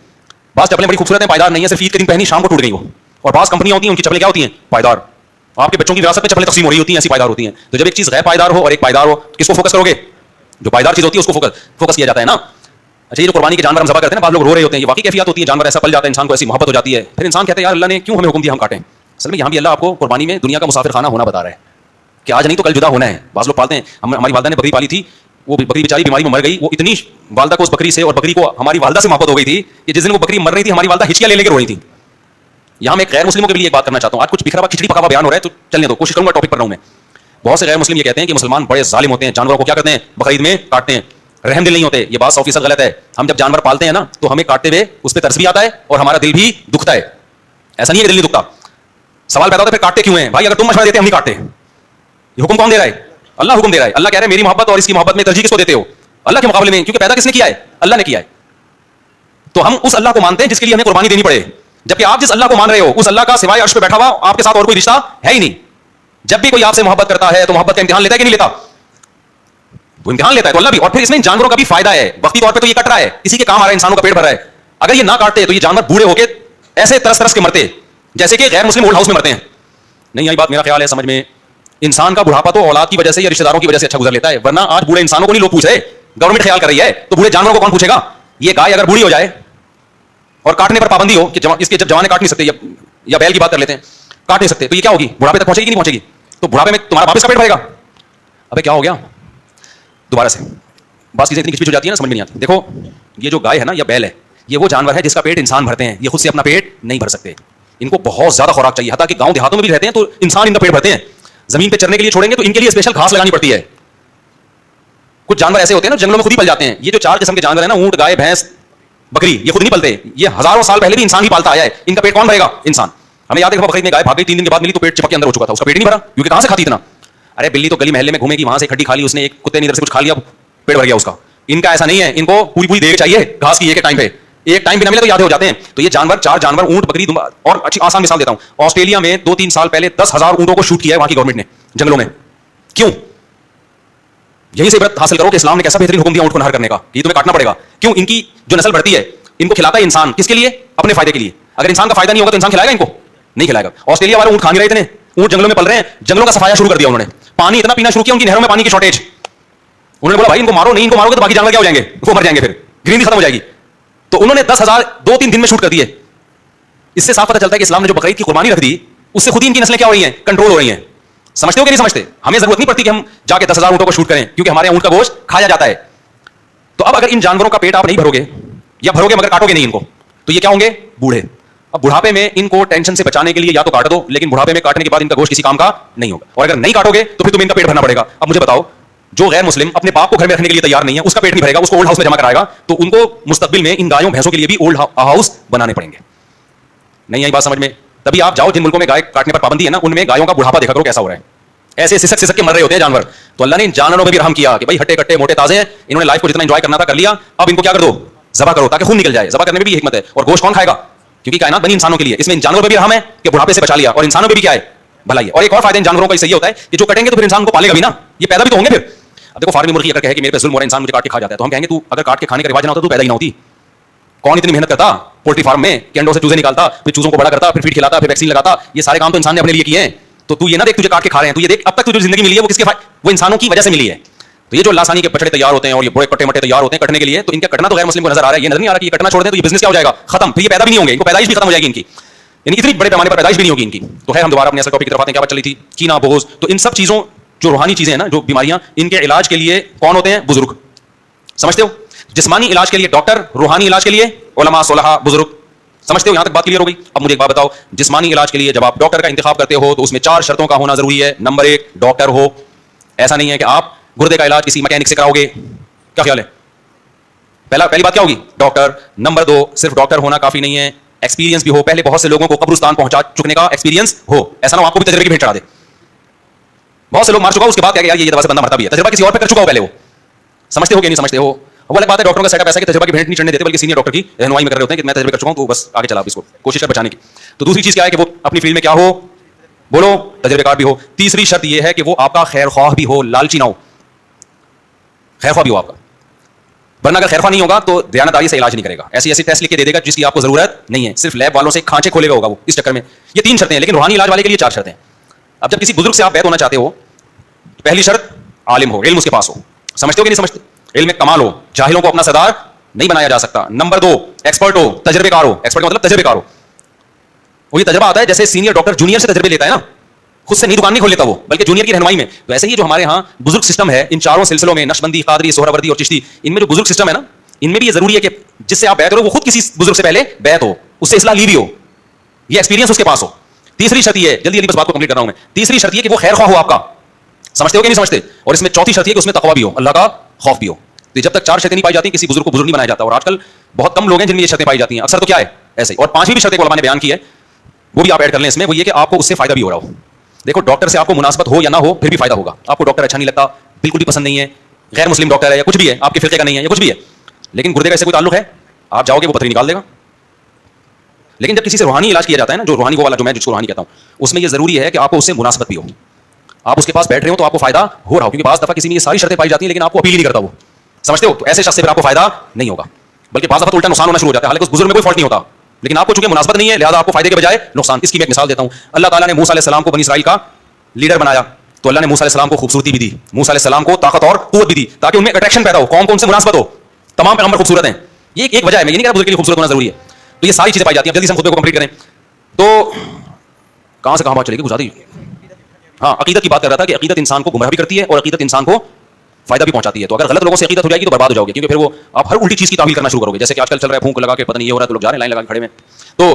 بعض چپلیں بڑی خوبصورت ہیں, پائیدار نہیں ہے, صرف عید کے دن پہنی شام کو ٹوٹ گئی وہ. اور بعض کمپنیاں ہوتی ہیں ان کی چپلیں کیا ہوتی ہیں پائیدار. آپ کے بچوں کی وراثت میں چپلیں تقسیم ہو رہی ہوتی ہیں, ایسی پائیدار ہوتی ہیں. تو جب ایک چیز غیر پائیدار ہو اور ایک پائیدار ہو, کس کو فوکس کرو گے؟ جو پائیدار چیز ہوتی ہے اس کو فوکس کیا جاتا ہے نا. اچھا یہ جو قربانی کے جانور ہم ذبح کرتے ہیں نا, بعض لوگ رو رہے ہوتے ہیں, یہ واقعی کیفیات ہوتی ہیں. جانور ایسا پل جاتا ہے, انسان کو ایسی محبت ہو جاتی ہے, پھر انسان کہتا ہے یار اللہ نے کیوں ہمیں حکم دیا ہم کاٹیں. اصل میں یہاں بھی اللہ آپ کو قربانی میں دنیا کا مسافر خانہ ہونا بتا رہا ہے کہ آج نہیں تو کل جدا ہونا ہے. بعض لوگ پالتے ہیں, ہماری والدہ نے بکری پالی تھی, وہ بکری بیچاری بیماری میں مر گئی. وہ اتنی والدہ کو اس بکری سے اور بکری کو ہماری والدہ سے محبت ہو گئی تھی کہ جس دن وہ بکری مر رہی تھی ہماری والدہ ہچکیاں لے کے رو رہی تھی. یہاں میں غیر مسلموں کے لیے ایک بات کرنا چاہتا ہوں. آج کچھ بکھرا ہوا کھچڑی پکا ہوا بیان ہو رہا ہے تو چلنے دو, کوشش کروں گا ٹاپک پر رہوں میں. بہت سے غیر مسلم یہ کہتے ہیں کہ مسلمان بڑے ظالم ہوتے ہیں, جانوروں کو کیا کرتے ہیں بقرعید میں کاٹتے ہیں, رحم دل نہیں ہوتے. یہ بات 100% غلط ہے. ہم جب جانور پالتے ہیں نا تو ہمیں کاٹتے ہوئے اس پہ ترس بھی آتا ہے اور ہمارا دل بھی دکھتا ہے. ایسا نہیں ہے کہ دل نہیں دکھتا. سوال پیدا ہوتا ہے پھر کاٹتے کیوں ہیں بھائی؟ اگر تم مشورہ دیتے ہم نہیں کاٹتے. یہ حکم کون دے رہا ہے؟ اللہ حکم دے رہا ہے. اللہ کہہ رہا ہے میری محبت اور اس کی محبت میں ترجیح کس کو دیتے ہو؟ اللہ کے مقابلے میں, کیونکہ پیدا کس نے کیا ہے؟ اللہ نے کیا ہے. تو ہم اس اللہ کو مانتے ہیں جس کے لیے ہمیں قربانی دینی پڑے. جبکہ آپ جس اللہ کو مان رہے ہو اس اللہ کا سوائے عرش پہ بیٹھا ہوا آپ کے ساتھ اور کوئی رشتہ ہے ہی نہیں. جب بھی کوئی آپ سے محبت کرتا ہے تو محبت کا امتحان لیتا ہے کہ نہیں لیتا؟ وہ امتحان لیتا ہے. تو اللہ بھی, اور پھر اس میں جانوروں کا بھی فائدہ ہے. وقتی طور پہ تو یہ کٹ رہا ہے, اسی کے کام آ رہا ہے, انسانوں کا پیٹ بھر رہا ہے. اگر یہ نہ کاٹتے تو یہ جانور بوڑھے ہو کے ایسے ترس کے مرتے جیسے کہ غیر مسلم اولڈ ہاؤس میں مرتے ہیں. نہیں آئی بات میرا خیال ہے سمجھ میں. انسان کا بڑھاپا تو اولاد کی وجہ سے یا رشتہ داروں کی وجہ سے اچھا گزر لیتا ہے, ورنہ آج بوڑھے انسانوں کو نہیں لوگ پوچھ رہے, گورنمنٹ خیال کر رہی ہے. تو بوڑھے جانوروں کو کون پوچھے گا؟ یہ گائے اگر بوڑھی ہو جائے اور کاٹنے پر پابندی ہو کہ اس کے جب جوانے کاٹ نہیں سکتے, یا بیل کی بات کر لیتے ہیں, کاٹ نہیں سکتے, تو یہ کیا ہوگی؟ بڑھاپے تک پہنچے گی نہیں پہنچے گی؟ تو بڑھاپے میں تمہارا واپس کا پیٹ بھرے گا. ابے کیا ہو گیا؟ دوبارہ سے بات چیزیں اتنی کچھ ہو جاتی ہے نا, سمجھ میں نہیں آتی. دیکھو یہ جو گائے ہے نا یا بیل ہے, یہ وہ جانور ہے جس کا پیٹ انسان بھرتے ہیں. یہ خود سے اپنا پیٹ نہیں بھر سکتے, ان کو بہت زیادہ خوراک چاہیے. حتیٰ کہ گاؤں دیہاتوں میں بھی رہتے ہیں تو انسان ان کا پیٹ بھرتے ہیں. زمین پہ چرنے کے لیے چھوڑیں گے تو ان کے لیے اسپیشل گھاس لگانی پڑتی ہے. کچھ جانور ایسے ہوتے ہیں نا جنگلوں میں خود ہی پل جاتے ہیں. یہ جو 4 قسم کے جانور ہیں نا, اونٹ, گائے, بھینس, بکری, یہ خود نہیں پلتے. یہ ہزاروں سال پہلے بھی انسان ہی پالتا آیا ہے. ان کا پیٹ کون بھرے گا؟ انسان. ہمیں یاد ہے بقرعید میں گائے بھاگ گئی, 3 دن کے بعد ملی تو پیٹ چپک کے اندر ہو چکا تھا, اس کا پیٹ نہیں بھرا کیونکہ کہاں سے کھاتی اتنا. ارے بلی تو گلی محلے میں گھومے گی, وہاں سے کھڈی کھا لی اس نے, ایک کتے نے ادھر سے کچھ کھا لیا, پیٹ بھر گیا اس کا. ان کا ایسا نہیں ہے, ان کو پوری دیر چاہیے گھاس کی ایک ٹائم پہ. ایک ٹائم بھی نہ ملے تو یاد ہو جاتے ہیں. تو یہ جانور 4 جانور, اونٹ, بکری, اور اچھی آسان مثال دیتا ہوں. آسٹریلیا میں 2-3 سال پہلے 10,000 اونٹوں کو شوٹ کیا ہے وہاں کی گورنمنٹ نے جنگلوں میں. کیوں؟ یہیں سے عبرت حاصل کرو کہ اسلام نے کیسا بہترین حکم دیا اونٹ کو نہر کرنے کا, یہ تمہیں کاٹنا پڑے گا. کیوں؟ ان کی جو نسل بڑھتی ہے ان کو کھلاتا ہے انسان, کس کے لیے؟ اپنے فائدے کے لیے. اگر انسان کا فائدہ نہیں ہوگا تو انسان کھلائے گا ان کو؟ نہیں کھلائے گا. آسٹریلیا والے اونٹ کھا نہیں رہے اتنے, اونٹ جنگلوں میں پل رہے ہیں, جنگلوں کا صفایا شروع کر دیا انہوں نے, پانی اتنا پینا شروع کیا, ان کی نہروں میں پانی کی شارٹیج. انہوں نے بولا بھائی ان کو مارو, نہیں ان کو مارو گے تو باقی جانور کیا ہو جائیں گے, وہ مر جائیں گے, پھر گرینری ختم ہو جائے گی. تو انہوں نے 10,000 2-3 دن میں شوٹ کر دیے. اس سے صاف پتہ چلتا ہے کہ اسلام نے جو بقرعید کی قربانی رکھ دی اس سے خود ہی ان کی نسلیں کیا ہو رہی ہیں, کنٹرول ہو رہی ہیں. سمجھتے ہو کہ نہیں سمجھتے؟ ہمیں ضرورت نہیں پڑتی کہ ہم جا کے 10,000 اونٹوں کو شوٹ کریں کیونکہ ہمارے اونٹ کا گوشت کھایا جاتا ہے. تو اب اگر ان جانوروں کا پیٹ آپ نہیں بھرو گے یا بھرو گے مگر کاٹو گے نہیں ان کو, تو یہ کیا ہوں گے؟ بوڑھے. اب بڑھاپے میں ان کو ٹینشن سے بچانے کے لیے یا تو کاٹ دو, لیکن بڑھاپے میں کاٹنے کے بعد ان کا گوشت کسی کام کا نہیں ہوگا. اور اگر نہیں کاٹو گے تو پھر تمہیں ان کا پیٹ بھرنا پڑے گا. اب مجھے بتاؤ, جو غیر مسلم اپنے باپ کو گھر میں رکھنے کے لیے تیار نہیں ہے, اس کا پیٹ نہیں بھرے گا, اس کو اولڈ ہاؤس میں جمع کرائے گا, تو ان کو مستقبل میں ان گایوں بھینسوں کے لیے بھی اولڈ ہاؤس بنانے پڑیں گے. نہیں آئی بات سمجھ میں؟ تبھی آپ جاؤ جن ملکوں میں گائے کاٹنے پر پابندی ہے نا, ان میں گایوں کا بڑھاپا دیکھا کرو کیسا ہو رہا ہے. ایسے سسک کے مر رہے ہوتے ہیں جانور. تو اللہ نے ان جانوروں میں بھی رحم کیا کہ بھائی ہٹے کٹے موٹے تازے ہیں, انہوں نے لائف کو جتنا انجوائے کرنا تھا کر لیا, اب ان کو کیا کر دو, ذبح کرو تاکہ خون نکل جائے. ذبح کرنے میں بھی حکمت ہے. اور گوشت کون کھائے گا؟ کیونکہ کائنات بنی انسانوں کے لیے. اس میں ان جانوروں پہ بھی رحم ہے کہ بڑھاپے سے بچا لیا, اور انسانوں پہ بھی کیا ہے, بھلائی ہے. اور ایک اور فائدہ ان جانوروں کا اس سے یہ ہوتا ہے کہ جو کٹیں گے تو پھر انسان کو پالے گا بھی نا, یہ پیدا بھی تو ہوں گے پھر. اب دیکھو فارمی مرغی اگر کہے کہ میرے پہ ظلم ہو رہا ہے, انسان مجھے کاٹ کے کھا جاتا ہے, تو ہم کہیں گے تو اگر کاٹ کے کھانے کا رواج نہ ہوتا تو پیدا ہی نہ ہوتی. کون اتنی محنت کرتا पोल्ट्री फार्म में कि अंडों से चूजे निकालता, फिर चूजों को बड़ा करता, फिर फीड खिलाता, फिर वैक्सीन लगाता, ये सारे काम तो इंसान ने अपने लिए किए हैं। तो तू ये ना देख तुझे काट के खा रहे हैं, तू ये देख अब तक तुझे जिंदगी मिली है वो किसके वो इंसानों की वजह से मिली है। तो ये जो लासानी के बछड़े तैयार होते हैं और ये बड़े कट्टे मट्टे तैयार होते हैं कटने के लिए, तो इनका कटना तो गैर मुस्लिम को नजर आ रहा है, ये नजर नहीं आ रहा कि ये कटना छोड़ दें तो ये बिजनेस क्या हो जाएगा, खत्म, फिर ये पैदा भी नहीं होंगे, इनको पैदाइश भी खत्म हो जाएगी इनकी, यानी इतनी बड़े पैमाने पर पैदाइश भी नहीं होगी इनकी। तो है हम दोबारा अपने असल टॉपिक की तरफ आते हैं। क्या बात चली थी, कीना, बोझ। तो इन सब चीजों जो रूहानी चीजें हैं ना, जो बीमारियां, इनके इलाज के लिए कौन होते हैं, बुजुर्ग। समझते हो, जिस्मानी इलाज के लिए डॉक्टर, रूहानी इलाज के लिए उलमा, सुलहा, बुजुर्ग। समझते हो, यहां तक बात क्लियर हो गई। अब मुझे एक बात बताओ, जिस्मानी इलाज के लिए जब आप डॉक्टर का इंतखाब करते हो तो उसमें 4 शर्तों का होना जरूरी है। नंबर 1, डॉक्टर हो। ऐसा नहीं है कि आप गुर्दे का इलाज किसी मैकेनिक से कराओगे, क्या ख्याल है? पहली बात क्या होगी, डॉक्टर। नंबर 2, सिर्फ डॉक्टर होना काफी नहीं है, एक्सपीरियंस भी हो, पहले बहुत से लोगों को कब्रिस्तान पहुंचा चुकने का एक्सपीरियंस हो। ऐसा ना आपको भी तजर्बे की भेंट चढ़ा दे, बहुत से लोग मार चुका उसके बाद क्या यार ये दवा से बंदा मरता भी है, तजर्बा किसी और पे कर चुका हो पहले वो। समझते हो कि नहीं समझते हो? वो अलग बात है, डॉक्टरों का सेटअप ऐसा है कि तजर्बा की भेंट नहीं चढ़ने देते, बल्कि सीनियर डॉक्टर की रहनुमाई में कर रहे होते हैं कि मैं तजर्बे कर चुका हूं तो बस आगे चला, इसको कोशिश कर बचाने की। तो दूसरी चीज क्या है कि वो अपनी फील्ड में क्या हो, बोलो, तजर्बेकार भी हो। तीसरी शर्त ये है कि वो आपका खैर ख्वाह भी हो, लालची ना हो, खैर ख्वाह भी हो आपका। वरना अगर खैर ख्वाह नहीं होगा तो दयानतदारी से इलाज नहीं करेगा, ऐसी ऐसी टेस्ट लिख के दे देगा जिसकी आपको जरूरत नहीं है, सिर्फ लैब वालों से खांचे खोलेगा होगा वो इस चक्कर में। ये 3 शर्तें हैं, लेकिन रूहानी इलाज वाले के लिए 4 शर्तें हैं। अब जब किसी बुजुर्ग से आप बैत होना चाहते हो, पहली शर्त आलिम हो, इल्म उसके पास हो। समझते हो कि नहीं समझते? इल्म में कमाल हो, जाहिलों को अपना सरदार नहीं बनाया जा सकता। नंबर 2, एक्सपर्ट हो, तजर्बेकार हो। एक्सपर्ट का मतलब तजर्बेकार हो। वो ये तजर्बा आता है जैसे सीनियर डॉक्टर जूनियर से तजर्बे लेता है ना, खुद से नहीं दुकान नहीं खोल लेता वो, बल्कि जूनियर की रहनुमाई में। तो ऐसे ही जो हमारे यहाँ बुजुर्ग सिस्टम है, इन 4 सिलसिलों में, नक्शबंदी, कादरी, सोहरावर्दी और चिश्ती, इनमें जो बुजुर्ग सिस्टम है ना, इनमें भी ये जरूरी है कि जिससे आप बैत करो वो खुद किसी बुजुर्ग से पहले बैत हो, उससे इस्लाह ली भी हो, ये एक्सपीरियंस उसके पास हो। तीसरी शर्त ये है, जल्दी जल्दी बस बात को कंप्लीट कर रहा हूं मैं। तीसरी शर्त ये कि वो खैर ख्वाह हो आपका। समझते हो कि नहीं समझते? और इसमें चौथी शर्त ये कि उसमें तकवा भी हो, अल्लाह का खौफ भी हो। तो जब तक 4 शर्तें नहीं पाई जाती किसी बुजुर्ग को बुजुर्ग नहीं बनाया जाता, और आजकल बहुत कम लोग हैं जिनमें ये शर्तें पाई जाती हैं, अक्सर तो क्या है ऐसे। और 5वीं भी शर्त उलमा ने बयान की है, वो भी आप ऐड कर लें इसमें, वो ये कि आपको उससे फायदा भी हो रहा हो। देखो, डॉक्टर से आपको मुनासबत हो या ना हो, फिर भी फायदा होगा। आपको डॉक्टर अच्छा नहीं लगता, बिल्कुल भी पसंद नहीं है, गैर मुस्लिम डॉक्टर है या कुछ भी है, आपके फिरके का नहीं है या कुछ भी है, लेकिन गुर्दे का इससे कोई ताल्लुक है, आप जाओगे वो पथरी निकाल देगा। लेकिन जब किसी से रूहानी इलाज किया जाता है ना, जो रूहानी वो वाला जो मैं जिसको रूहानी कहता हूं, उसमें ये जरूरी है कि आपको उससे मुनासबत भी हो, आप उसके पास बैठ रहे हो तो आपको फायदा हो रहा हो। क्योंकि बाज़ दफा किसी में ये सारी शर्तें पाई जाती हैं लेकिन आपको अपील ही नहीं करता वो। समझते हो? तो ऐसे शख्स से फिर आपको फायदा नहीं होगा, बल्कि बाज़ दफा तो उल्टा नुकसान होना शुरू हो जाता है। हालांकि उस बुजुर्ग में कोई फॉल्ट नहीं होता, लेकिन आपको चूंकि मुनासबत नहीं है लिहाजा आपको फायदे के बजाय नुकसान। इसकी मैं एक मिसाल देता हूं। अल्लाह ताला ने मूसा अलैहि सलाम को बनी इसराइल का लीडर बनाया, तो अल्लाह ने मूसा अलैहि सलाम को खूबसूरती भी दी, मूसा अलैहि सलाम को ताकत और कुव्वत भी दी, ताकि उनमें अट्रैक्शन पैदा हो, कौम को उनसे मुनासबत हो। तमाम पैगंबर खूबसूरत हैं, ये एक वजह है, मैं ये नहीं कह रहा बुजुर्ग के लिए खूबसूरत होना जरूरी है। तो ये सारी चीजें पाई जाती हैं। जल्दी से हम खुतबे को कंप्लीट करें। तो कहां से कहां बात चलेगी, गुजारी। हाँ, अकीदत की बात कर रहा था कि अकीदत इंसान को गुमराह भी करती है और अकीदत इंसान को फायदा भी पहुंचाती है। तो अगर गलत लोगों से अकीदत हो जाएगी तो बर्बाद हो जाओगे, क्योंकि फिर वो आप हर उल्टी चीज की तावील करना शुरू करोगे। जैसे कि आजकल चल रहा है, फूंक लगा के पता नहीं ये हो रहा है तो लोग जा रहे हैं लाइन लगा के खड़े में। तो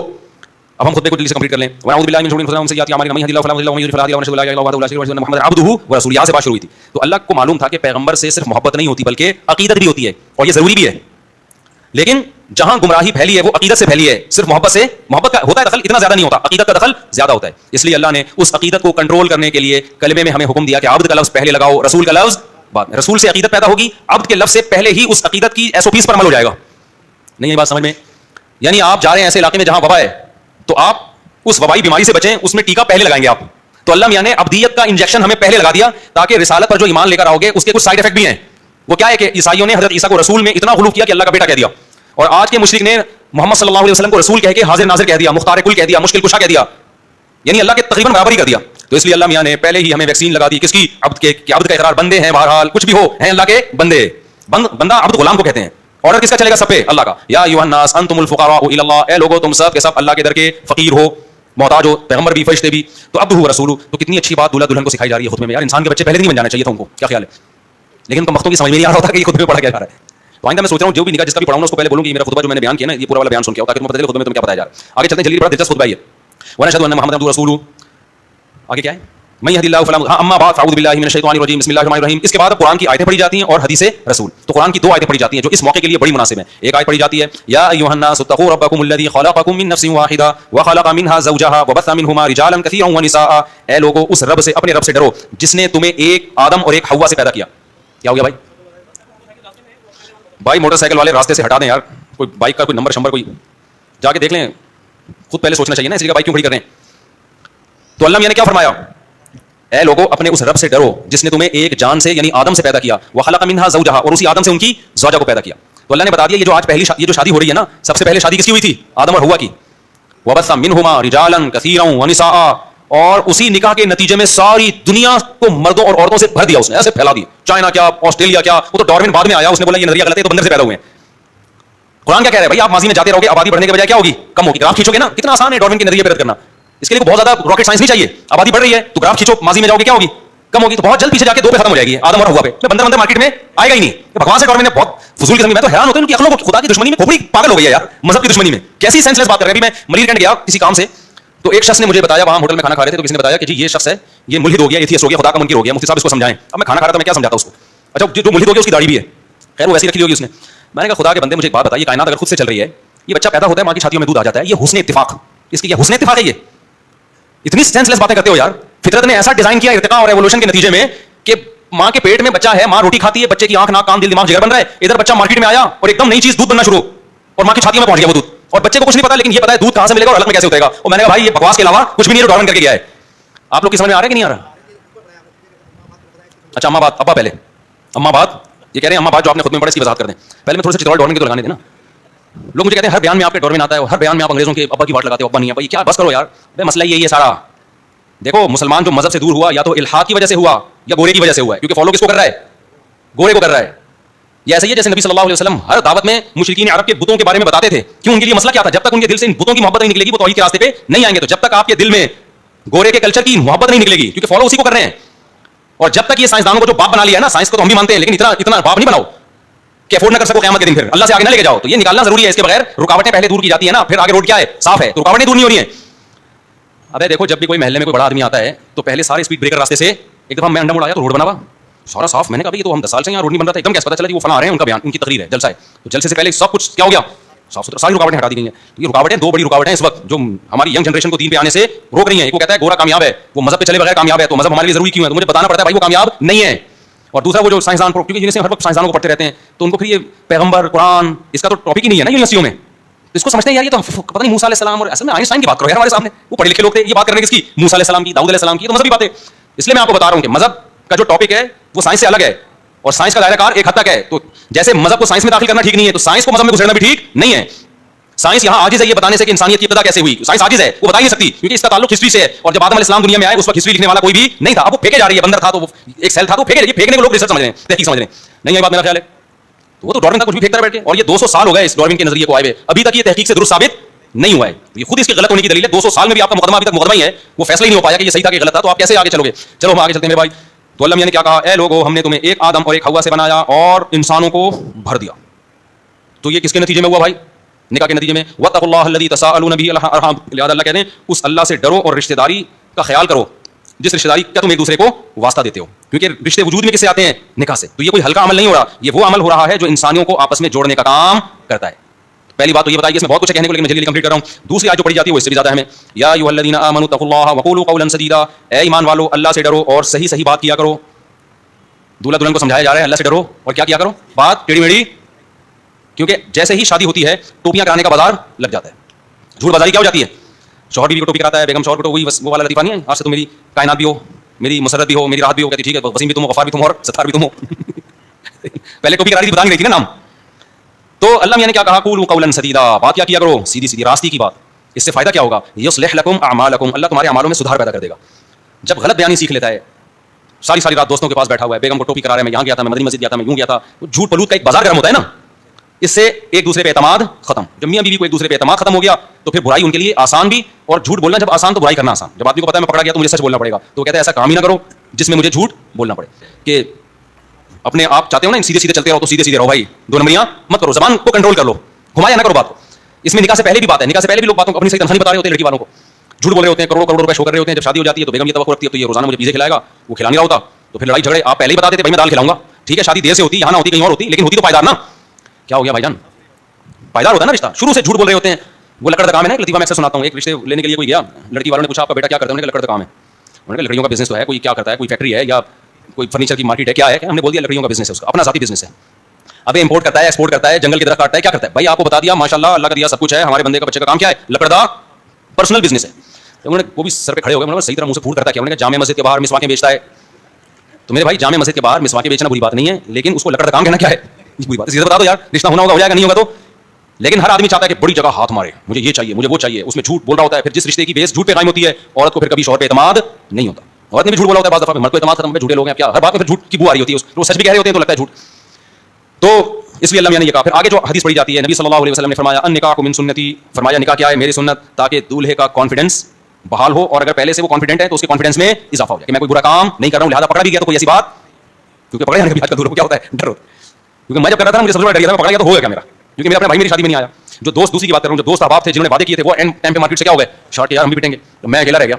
अब हम खुतबे को जल्दी से कंप्लीट कर लें। वनाउज़ु बिल्लाहि मिन शुरूरि अनफुसिना वमिन सय्याति अमालिना, मन यहदिल्लाहु फला मुदिल्ला लहु, वमन युद्लिल फला हादिया लहु, वनशहदु अल्ला इलाहा इल्लल्लाहु वहदहु ला शरीका लहु, व मुहम्मदन अब्दुहु व रसूलुहु। यहाँ से बात शुरू हुई थी। तो अल्लाह को मालूम था कि पैगंबर से सिर्फ मोहब्बत नहीं होती बल्कि अकीदत भी होती है, और ये जरूरी भी है। लेकिन जहां गुमराही फैली है वो अकीदत से फैली है, सिर्फ मोहब्बत से। मोहब्बत का होता है दखल, इतना ज्यादा नहीं होता, अकीदत का दखल ज्यादा होता है। इसलिए अल्लाह ने उस अकीदत को कंट्रोल करने के लिए कलमे में हमें हुक्म दिया कि अब्द का लफ्ज पहले लगाओ, रसूल का लफ्ज बाद में। रसूल से अकीदत पैदा होगी, अब्द के लफ्ज से पहले ही उस अकीदत की एसओपीज पर अमल हो जाएगा। नहीं, ये बात समझ में? यानी आप जा रहे हैं ऐसे इलाके में जहां वबा है, तो आप उस वबाई बीमारी से बचें, उसमें टीका पहले लगाएंगे आप। तो अल्लाह मियां ने अब्दियत का इंजेक्शन हमें पहले लगा दिया, ताकि रिसालत पर जो ईमान लेकर आओगे उसके कुछ साइड इफेक्ट भी हैं। वो क्या है कि ईसाइयों ने हजरत ईसा को रसूल में इतना गुलूफ किया कि अल्लाह का बेटा कह दिया, और आज के मुशरिक ने मोहम्मद सल्लल्लाहु अलैहि वसल्लम को रसूल कह के हाजिर नाजिर कह दिया, मुख्तार कुल कह दिया, मुश्किल कुशा कह दिया, यानी अल्लाह के तकरीबन बराबर ही कर दिया। तो इसलिए अल्लाह मियां ने पहले ही हमें वैक्सीन लगा दी, किसकी? अब्द के, कि अब्द का इकरार, बंदे हैं, बहरहाल कुछ भी हो, हैं अल्लाह के बंदे। बंदा अब्द गुलाम को कहते हैं। ऑर्डर किसका चलेगा? सब पे अल्लाह का। या अय्युहन नास अंतुमुल फुक़राउ इलल्लाह, ए लोगो तुम सब के सब अल्लाह के दर के फकीर हो, मोहताज हो, पैगंबर भी, फरिश्ते भी। तो अब्दुहु रसूलु, तो कितनी अच्छी बात दूल्हा दुल्हन को सिखाई जा रही है खुतबे में। यार इंसान के बच्चे पहले नहीं बन जाना चाहिए था उनको, क्या ख्याल है? लेकिन तुम वक्तों की समझ में नहीं आ रहा होता कि ये खुतबे में पढ़ा क्या जा रहा है। तो आइंदा मैं सोच रहा हूं जो भी निकाह जिसका भी पढ़ाऊंगा उसको पहले बोलूं कि मेरा खुतबा जो मैंने बयान किया ना, ये पूरा वाला बयान सुन के आओ, ताकि तुम्हें पता चले खुतबे में तुम्हें क्या बताया जा रहा है। आगे चलते हैं, जल्दी, बड़ा दिलचस्प खुतबा है ये। व नशहदु अन्ना मुहम्मदन अब्दुहु रसूलुहु। आगे क्या है? मैं यहदिल्लाहु फला मुदिल्ला, अम्मा बाद फ़अऊज़ु बिल्लाहि मिनश शैतानिर रजीम, बिस्मिल्लाहिर रहमानिर रहीम। इसके बाद कुरान की आयतें पढ़ी जाती हैं और हदीसे रसूल। तो कुरान की 2 आयतें पढ़ी जाती हैं जो इस मौके के लिए बड़ी मुनासिब हैं। एक आयत पढ़ी जाती है, या अय्युहन नास इत्तक़ू रब्बकुमुल्लज़ी ख़लक़कुम मिन नफ्सिन वाहिदा व ख़लक़ मिनहा ज़ौजहा व बस्सा मिनहुमा रिजालन कसीरन व निसाअ। ए लोगों, उस रब से, अपने रब से डरो जिसने तुम्हें एक आदम और एक हव्वा से पैदा किया। क्या हो गया भाई? भाई मोटरसाइकिल वाले रास्ते से हटा दें यार, कोई बाइक का कोई नंबर शंबर कोई जाके देख लें, खुद पहले सोचना चाहिए ना, इसलिए बाइक क्यों खड़ी कर रहे हैं। तो अल्लाह मियां ने क्या फरमाया? ए लोगों, अपने उस रब से डरो जिसने तुम्हें एक जान से यानी आदम से पैदा किया, व खलक़ मिनहा ज़ौजहा, और उसी आदम से उनकी ज़ौजा को पैदा किया। تو اللہ نے بتا دیا یہ جو آج پہلی یہ جو شادی ہو رہی ہے نا, سب سے پہلے شادی کس کی ہوئی تھی؟ آدم اور ہوا کی. وبث منہما رجالا کثیرا ونساء, اور اسی نکاح کے نتیجے میں ساری دنیا کو مردوں اور عورتوں سے بھر دیا اس نے, ایسے پھیلا دی. چائنا کیا, آسٹریلیا کیا, وہ تو ڈارون بعد میں آیا, اس نے بولا یہ نظریہ غلط ہے, تو بندر سے پیدا ہوئے ہیں. قرآن کیا کہہ رہا ہے بھائی, آپ ماضی میں جاتے رہو گے, آبادی بڑھنے کے بجائے کیا ہوگی؟ کم ہوگی. گراف کھینچو گے نا, کتنا آسان ہے ڈارون کے نظریے پہ رد کرنا. اس کے لیے بہت زیادہ راکٹ سائنس نہیں چاہیے. آبادی بڑھ رہی ہے تو گراف کھینچو, ماضی میں جاؤ گے کیا ہوگی؟ کم ہوگی. تو بہت جلد پیچھے جا کے دو پہ ختم ہو جائے گی, آدم اور ہوا پہ. بندر بندر مارکیٹ میں آئے گا ہی نہیں. بھگوان سے ڈارون نے بہت فضول قسم کی, میں تو حیران ہوتا ہوں ان کی عقلوں کو. خدا کی دشمنی میں کھوپڑی پاگل ہو گئی ہے یار, مذہب کی دشمنی میں کیسی سینس لیس بات کر رہے ہیں. ابھی میں ملیر کینٹ گیا کسی کام سے, تو ایک شخص نے مجھے بتایا, وہاں ہوٹل میں کھانا کھا رہے تھے, تو کسی نے بتایا کہ جی یہ شخص ہے, یہ ملحد ہو گیا, ایتھیسٹ ہو گیا, خدا کا منکر ہو گیا, مفتی صاحب اس کو سمجھائیں. اب میں کھانا کھا رہا تھا, میں کیا سمجھاتا اس کو. اچھا جو ملحد ہو گیا اس کی داڑھی بھی ہے, خیر وہ ویسی رکھی ہوگی اس نے. میں نے کہا خدا کے بندے مجھے ایک بات بتائیے, کائنات اگر خود سے چل رہی ہے, یہ بچہ پیدا ہوتا ہے, ماں کی چھاتیوں میں دودھ آ جاتا ہے, یہ حسن اتفاق, اس کی یہ حسن اتفاق ہے. یہ اتنی سینس لیس باتیں کرتے ہو یار. فطرت نے ایسا ڈیزائن کیا ارتقاء اور ایوولوشن کے نتیجے میں کہ ماں کے پیٹ میں بچہ ہے, ماں روٹی کھاتی ہے, بچے کی آنکھ ناک کان دل دماغ جگر بن رہا ہے. ادھر بچہ مارکیٹ میں آیا اور ایک دم نئی چیز دودھ بننا شروع, اور ماں کی چھاتیوں میں پہنچ گیا وہ دودھ, اور بچے کو کچھ نہیں پتا, لیکن یہ پتا ہے دودھ کہاں سے ملے گا اور حلق میں کیسے اترے گا. اور میں نے کہا بھائی یہ بکواس کے علاوہ کچھ بھی نہیں, ڈارون کر کے گیا ہے. آپ لوگ کی سمجھ میں آ رہا ہے کہ نہیں آ رہا؟ اچھا اماں بات, ابا پہلے اماں بات, یہ کہہ رہے ہیں اماں بات جو آپ نے خود میں پڑھا اس کی وضاحت کر دیں. پہلے میں تھوڑا سا چترال ڈارون کے تو لگانے دیں نا. لوگ مجھے کہتے ہیں ہر بیان میں آپ کے ڈارون آتا ہے, اور ہر بیان میں آپ انگریزوں کے ابا کی بات لگاتے ہو, ابا نہیں ہے. بھائی کیا بس کرو یار, مسئلہ یہی ہے سارا. دیکھو مسلمان جو مذہب سے دور ہوا, یا تو الحاد کی وجہ سے ہوا یا گورے کی وجہ سے ہوا ہے, کیونکہ فالو کس کو کر رہا ہے؟ گورے کو کر رہا ہے. یہ ایسا ہی ہے جیسے نبی صلی اللہ علیہ وسلم ہر دعوت میں مشرکین عرب کے بتوں کے بارے میں بتاتے تھے. کیوں؟ ان کے لیے مسئلہ کیا تھا, جب تک ان کے دل سے ان بتوں کی محبت نہیں نکلے گی وہ توحید کے راستے پہ نہیں آئیں گے. تو جب تک آپ کے دل میں گورے کے کلچر کی محبت نہیں نکلے گی, کیونکہ فالو اسی کو کر رہے ہیں, اور جب تک یہ سائنسدانوں کو جو باپ بنا لیا ہے نا, سائنس کو تو ہم بھی مانتے ہیں, لیکن اتنا باپ نہیں بناؤ کہ افورڈ نہ کر سکو قیامت کے دن پھر اللہ سے آگے نہ لے کے جاؤ. تو یہ نکالنا ضروری ہے, اس کے بغیر رکاوٹیں پہلے دور کی جاتی ہیں نا, پھر آگے روڈ کیا ہے, صاف ہے, تو رکاوٹیں دور نہیں ہو رہی ہیں. ابے دیکھو جب بھی کوئی محلے میں کوئی بڑا آدمی آتا ہے تو پہلے سارے اسپیڈ بریکر راستے سے, ایک دفعہ میں انڈا موڑ آیا تو روڈ بنا ہوا سارا صاف. میں نے کہا یہ تو ہم 10 سال سے یہاں روڈ نہیں بن رہا تھا, ایک دم کیسے پتا چلا کہ وہ فلاں آ رہے ہیں, ان کا بیان, ان کی تقریر ہے, جلسہ ہے. تو جلسے سے پہلے سب کچھ کیا ہو گیا, صاف ستھرا, ساری رکاوٹیں ہٹا دی گئی ہیں. تو یہ رکاوٹیں دو بڑی رکاوٹیں اس وقت جو ہماری ینگ جنریشن کو دین پہ آنے سے روک رہی ہیں. ایک وہ کہتا ہے گورا کامیاب ہے, وہ مذہب پہ چلے بغیر کامیاب ہے, تو مذہب ہمارے لیے ضروری کیوں ہے؟ تو مجھے بتانا پڑتا ہے بھائی وہ کامیاب نہیں ہے. اور دوسرا وہ جو سائنسدان, کیونکہ یونیورسٹی ہر وقت سائنسدانوں کو پڑھتے رہتے ہیں, تو ان کو پھر یہ پیغمبر قرآن اس کا تو ٹاپک ہی نہیں ہے نا یونیورسٹیوں میں. اس کو سمجھتے ہیں یار یہ تو پتہ نہیں موسیٰ علیہ السلام, اور اصل میں آئنسٹائن کی بات کرو یار ہمارے سامنے, وہ پڑھے لکھے لوگ تھے, یہ بات کرنے کس کی؟ موسیٰ علیہ السلام کی, داؤد علیہ السلام کی. تو مذہبی بات ہے. اس لیے میں آپ کو بتا رہا ہوں کہ مذہب کا جو ٹاپک ہے وہ سائنس سے الگ ہے, اور سائنس کا دائرہ کار ایک حد تک ہے. تو جیسے مذہب کو سائنس میں داخل کرنا ٹھیک نہیں ہے, تو سائنس کو مذہب میں گھسیڑنا بھی ٹھیک نہیں ہے. سائنس یہاں عاجز ہے یہ بتانے سے کہ انسانیت کی ابتدا کیسے ہوئی. سائنس عاجز ہے, وہ بتا ہی نہیں سکتی, کیونکہ اس کا تعلق ہسٹری سے ہے. اور جب آدم علیہ السلام دنیا میں آئے اس وقت ہسٹری لکھنے والا کوئی بھی نہیں تھا. اب وہ پھینکے جا رہی ہے, بندر تھا تو وہ ایک سیل تھا تو پھینکے, پھینکنے کو لوگ ریسرچ سمجھ رہے ہیں, تحقیق سمجھ رہے ہیں. نہیں ہے بات میرا خیال ہے. تو وہ تو ڈارون کا کچھ بھی پھینکتا ہے بیٹھ کے, اور یہ 200 سال ہو گئے اس ڈارون کے نظریے کو آئے ہوئے, ابھی تک یہ تحقیق سے درست ثابت نہیں ہوا ہے. یہ خود اس کی غلط ہونے کی دلیل ہے. 200 سال میں بھی آپ کا مقدمہ ابھی تک مقدمہ ہی ہے, وہ فیصلہ ہی نہیں ہو پایا کہ یہ صحیح تھا کہ غلط تھا, تو آپ کیسے آگے چلو گے؟ چلو ہم آگے چلتے ہیں میرے بھائی. تو اللہ نے کیا کہا, اے لوگو ہم نے تمہیں ایک آدم اور ایک حوا سے بنایا اور انسانوں کو بھر دیا. تو یہ کس کے نتیجے میں ہوا بھائی؟ نکاح کے نتیجے میں. واتقوا اللہ الذی تساءلون به الارحام, لہذا اللہ کہتے ہیں اس اللہ سے ڈرو اور رشتہ داری کا خیال کرو جس رشتہ داری کا تم ایک دوسرے کو واسطہ دیتے ہو, کیونکہ رشتے وجود میں کس سے آتے ہیں؟ نکاح سے. تو یہ کوئی ہلکا عمل نہیں ہو رہا, یہ وہ عمل ہو رہا ہے جو انسانیوں کو آپس میں جوڑنے کا کام کرتا ہے. پہلی بات تو یہ بتائی, اس میں بہت کچھ کہنے کو, لیکن میں جلدی کمپلیٹ کر رہا ہوں. دوسری آیت جو پڑھی جاتی ہے وہ اس سے بھی زیادہ ہے. یا ایھا الذین آمنوا اتقوا اللہ وقولوا قولا سدیدا, اے ایمان والو اللہ سے ڈرو اور صحیح صحیح بات کیا کرو. دولہا دلہن کو سمجھایا جا رہا ہے اللہ سے ڈرو اور کیا کرو, بات ٹیڑھی میڑھی, کیونکہ جیسے ہی شادی ہوتی ہے ٹوپیاں کرانے کا بازار لگ جاتا ہے. جھوٹ بازاری کیا ہو جاتی ہے؟ شوہر بیوی کو ٹوپی کراتا ہے, بیگم شوہر کو, وہی وہ والا لطیفہ نہیں ہے, آج سے تو میری کائنات بھی ہو, میری مسرت بھی ہو, میری راحت بھی ہو. کہتی ٹھیک ہے, وسیم بھی تم ہو, غفار بھی تم ہو, اور ستار بھی تم ہو. پہلے ٹوپی کرا رہی تھی, بتا نہیں رہی تھی نا نام. تو اللہ میاں نے کیا کہا, قولوا قولا سدیدا, بات کیا کرو سیدھی سیدھی راستی کی بات. اس سے فائدہ کیا ہوگا؟ یصلح لکم اعمالکم, اللہ تمہارے اعمالوں میں سدھار پیدا کر دے گا. جب غلط بیانی سیکھ لیتا ہے, ساری رات دوستوں کے پاس بیٹھا ہوا ہے, بیگم کو ٹوپی کرا رہا ہے, میں یہاں گیا تھا, میں مدنی مسجد گیا تھا, میں یوں گیا تھا, جھوٹ پلوت کا ایک بازار گرم ہوتا ہے نا, اس سے ایک دوسرے پہ اعتماد ختم. جب میاں بیوی کو ایک دوسرے پہ اعتماد ختم ہو گیا تو پھر برائی ان کے لیے آسان بھی, اور جھوٹ بولنا جب آسان تو برائی کرنا آسان. جب آدمی کو پتا ہے میں پکڑا گیا تو مجھے سچ بولنا پڑے گا, تو کہتا ہے ایسا کام ہی نہ کرو جس میں مجھے جھوٹ بولنا پڑے. کہ اپنے آپ چاہتے ہو نا سیدھے سیدھے چلتے رہو, تو سیدھے سیدھے رہو بھائی, 2 نمبریاں مت کرو, زبان کو کنٹرول کر لو, گھمایا نہ کرو بات کو. اس میں نکاح سے پہلے بھی بات ہے, نکاح سے پہلے بھی لوگ باتوں کو اپنی صحیح تنخواہ نہیں بتا رہے ہوتے, لڑکی والوں کو جھوٹ بول رہے ہوتے ہیں, کروڑوں روپے شو کر رہے ہوتے ہیں. جب شادی ہو جاتی ہے تو بیگم یہ توقع رکھتی ہے تو یہ روزانہ مجھے پیزے کھلائے گا, وہ کھلا نہیں رہا ہوتا, تو پھر لڑائی جھگڑے. آپ پہلے ہی بتا دیتے بھائی میں دال کھلاؤں گا, ٹھیک ہے شادی دیر سے ہوتی, یہاں نہ ہوتی کہیں اور ہوتی, لیکن ہوتی تو پائیدار نا. کیا ہو گیا بھائی جان؟ پائیدار ہوتا ہے نا رشتہ. شروع سے جھوٹ بول رہے ہوتے ہیں. وہ لکڑ کا کام ہے نا, ایک لطیفہ میں اکثر سناتا ہوں. ایک رشتے لینے کے لیے کوئی گیا, لڑکی والوں نے پوچھا آپ کا بیٹا کیا کرتا ہے؟ انہوں نے کہا لکڑ کا کام ہے. انہوں نے کہا لکڑیوں کا بزنس تو ہے, کوئی کیا کرتا ہے, کوئی فیکٹری ہے یا کوئی فرنیچر کی مارکیٹ ہے, کیا ہے؟ ہم نے بول دیا لکڑیوں کا بزنس ہے, اس کا اپنا ذاتی بزنس ہے. اب امپورٹ کرتا ہے, ایکسپورٹ کرتا ہے, جنگل کی درخت کاٹتا ہے, کیا کرتا ہے بھائی؟ آپ کو بتا دیا ماشاءاللہ اللہ کا دیا سب کچھ ہے, ہمارے بندے کا بچے کا کام کیا ہے؟ لکڑ دا پرسنل بزنس ہے. انہوں نے وہ بھی سر پہ کھڑے ہو گئے, انہوں نے صحیح طرح منہ سے پھوٹ کرتا کیا, انہوں نے کہا جامع مسجد کے باہر مسواکیں بیچتا ہے. تو میرے بھائی جامع مسجد کے باہر مسواکیں بیچنا بری بات نہیں ہے, لیکن اس کو لکڑ کا کام کہنا کیا ہے؟ पूरी बात सीधे बता दो यार, रिश्ता होना होगा हो जाएगा, नहीं होगा तो। लेकिन हर आदमी चाहता है कि बड़ी जगह हाथ मारे, मुझे ये चाहिए, मुझे वो चाहिए, उसमें झूठ बोल रहा होता है। फिर जिस रिश्ते की बेस झूठ पे कायम होती है, औरत को फिर कभी शौहर पे एतमाद नहीं होता। औरत ने भी झूठ बोला होता है, बात दफा मर्द को एतमाद खत्म पे झूठे लोग हैं क्या, हर बात में फिर झूठ की बुआ आ रही होती है, वो सच भी कह रहे होते हैं तो लगता है झूठ। तो इसलिए अल्लाह ने ये कहा। फिर आगे जो हदीस पढ़ी जाती है, नबी सल्लल्लाहु अलैहि वसल्लम ने फरमाया अन निकाह मिन सुन्नती, फरमाया निकाह क्या है, मेरी सुन्नत, ताकि दूल्हे का कॉन्फिडेंस बहाल हो, और अगर पहले से वो कॉन्फिडेंट है तो उसके कॉन्फिडेंस में इजाफा हो जाए कि मैं कोई बुरा काम नहीं कर रहा हूं, लिहाजा पकड़ा भी गया तो कोई ऐसी बात, क्योंकि पकड़े जाने के बाद दूल्हों को क्या होता है, डर होता है। क्योंकि मैं जब कर रहा था मुझे सबसे बड़ा डर था, मैं पकड़ा गया तो होगा क्या मेरा, क्योंकि मेरा अपने भाई मेरी शादी में नहीं आया। जो दोस्त, दूसरी की बात कर रहा हूं, जो दोस्त अहबाब थे जिन्होंने वादे किए थे, वो एंड टाइम पे मार्केट से क्या हो गए, शॉर्ट, यार हम भी पिटेंगे, तो मैं अकेला रह गया।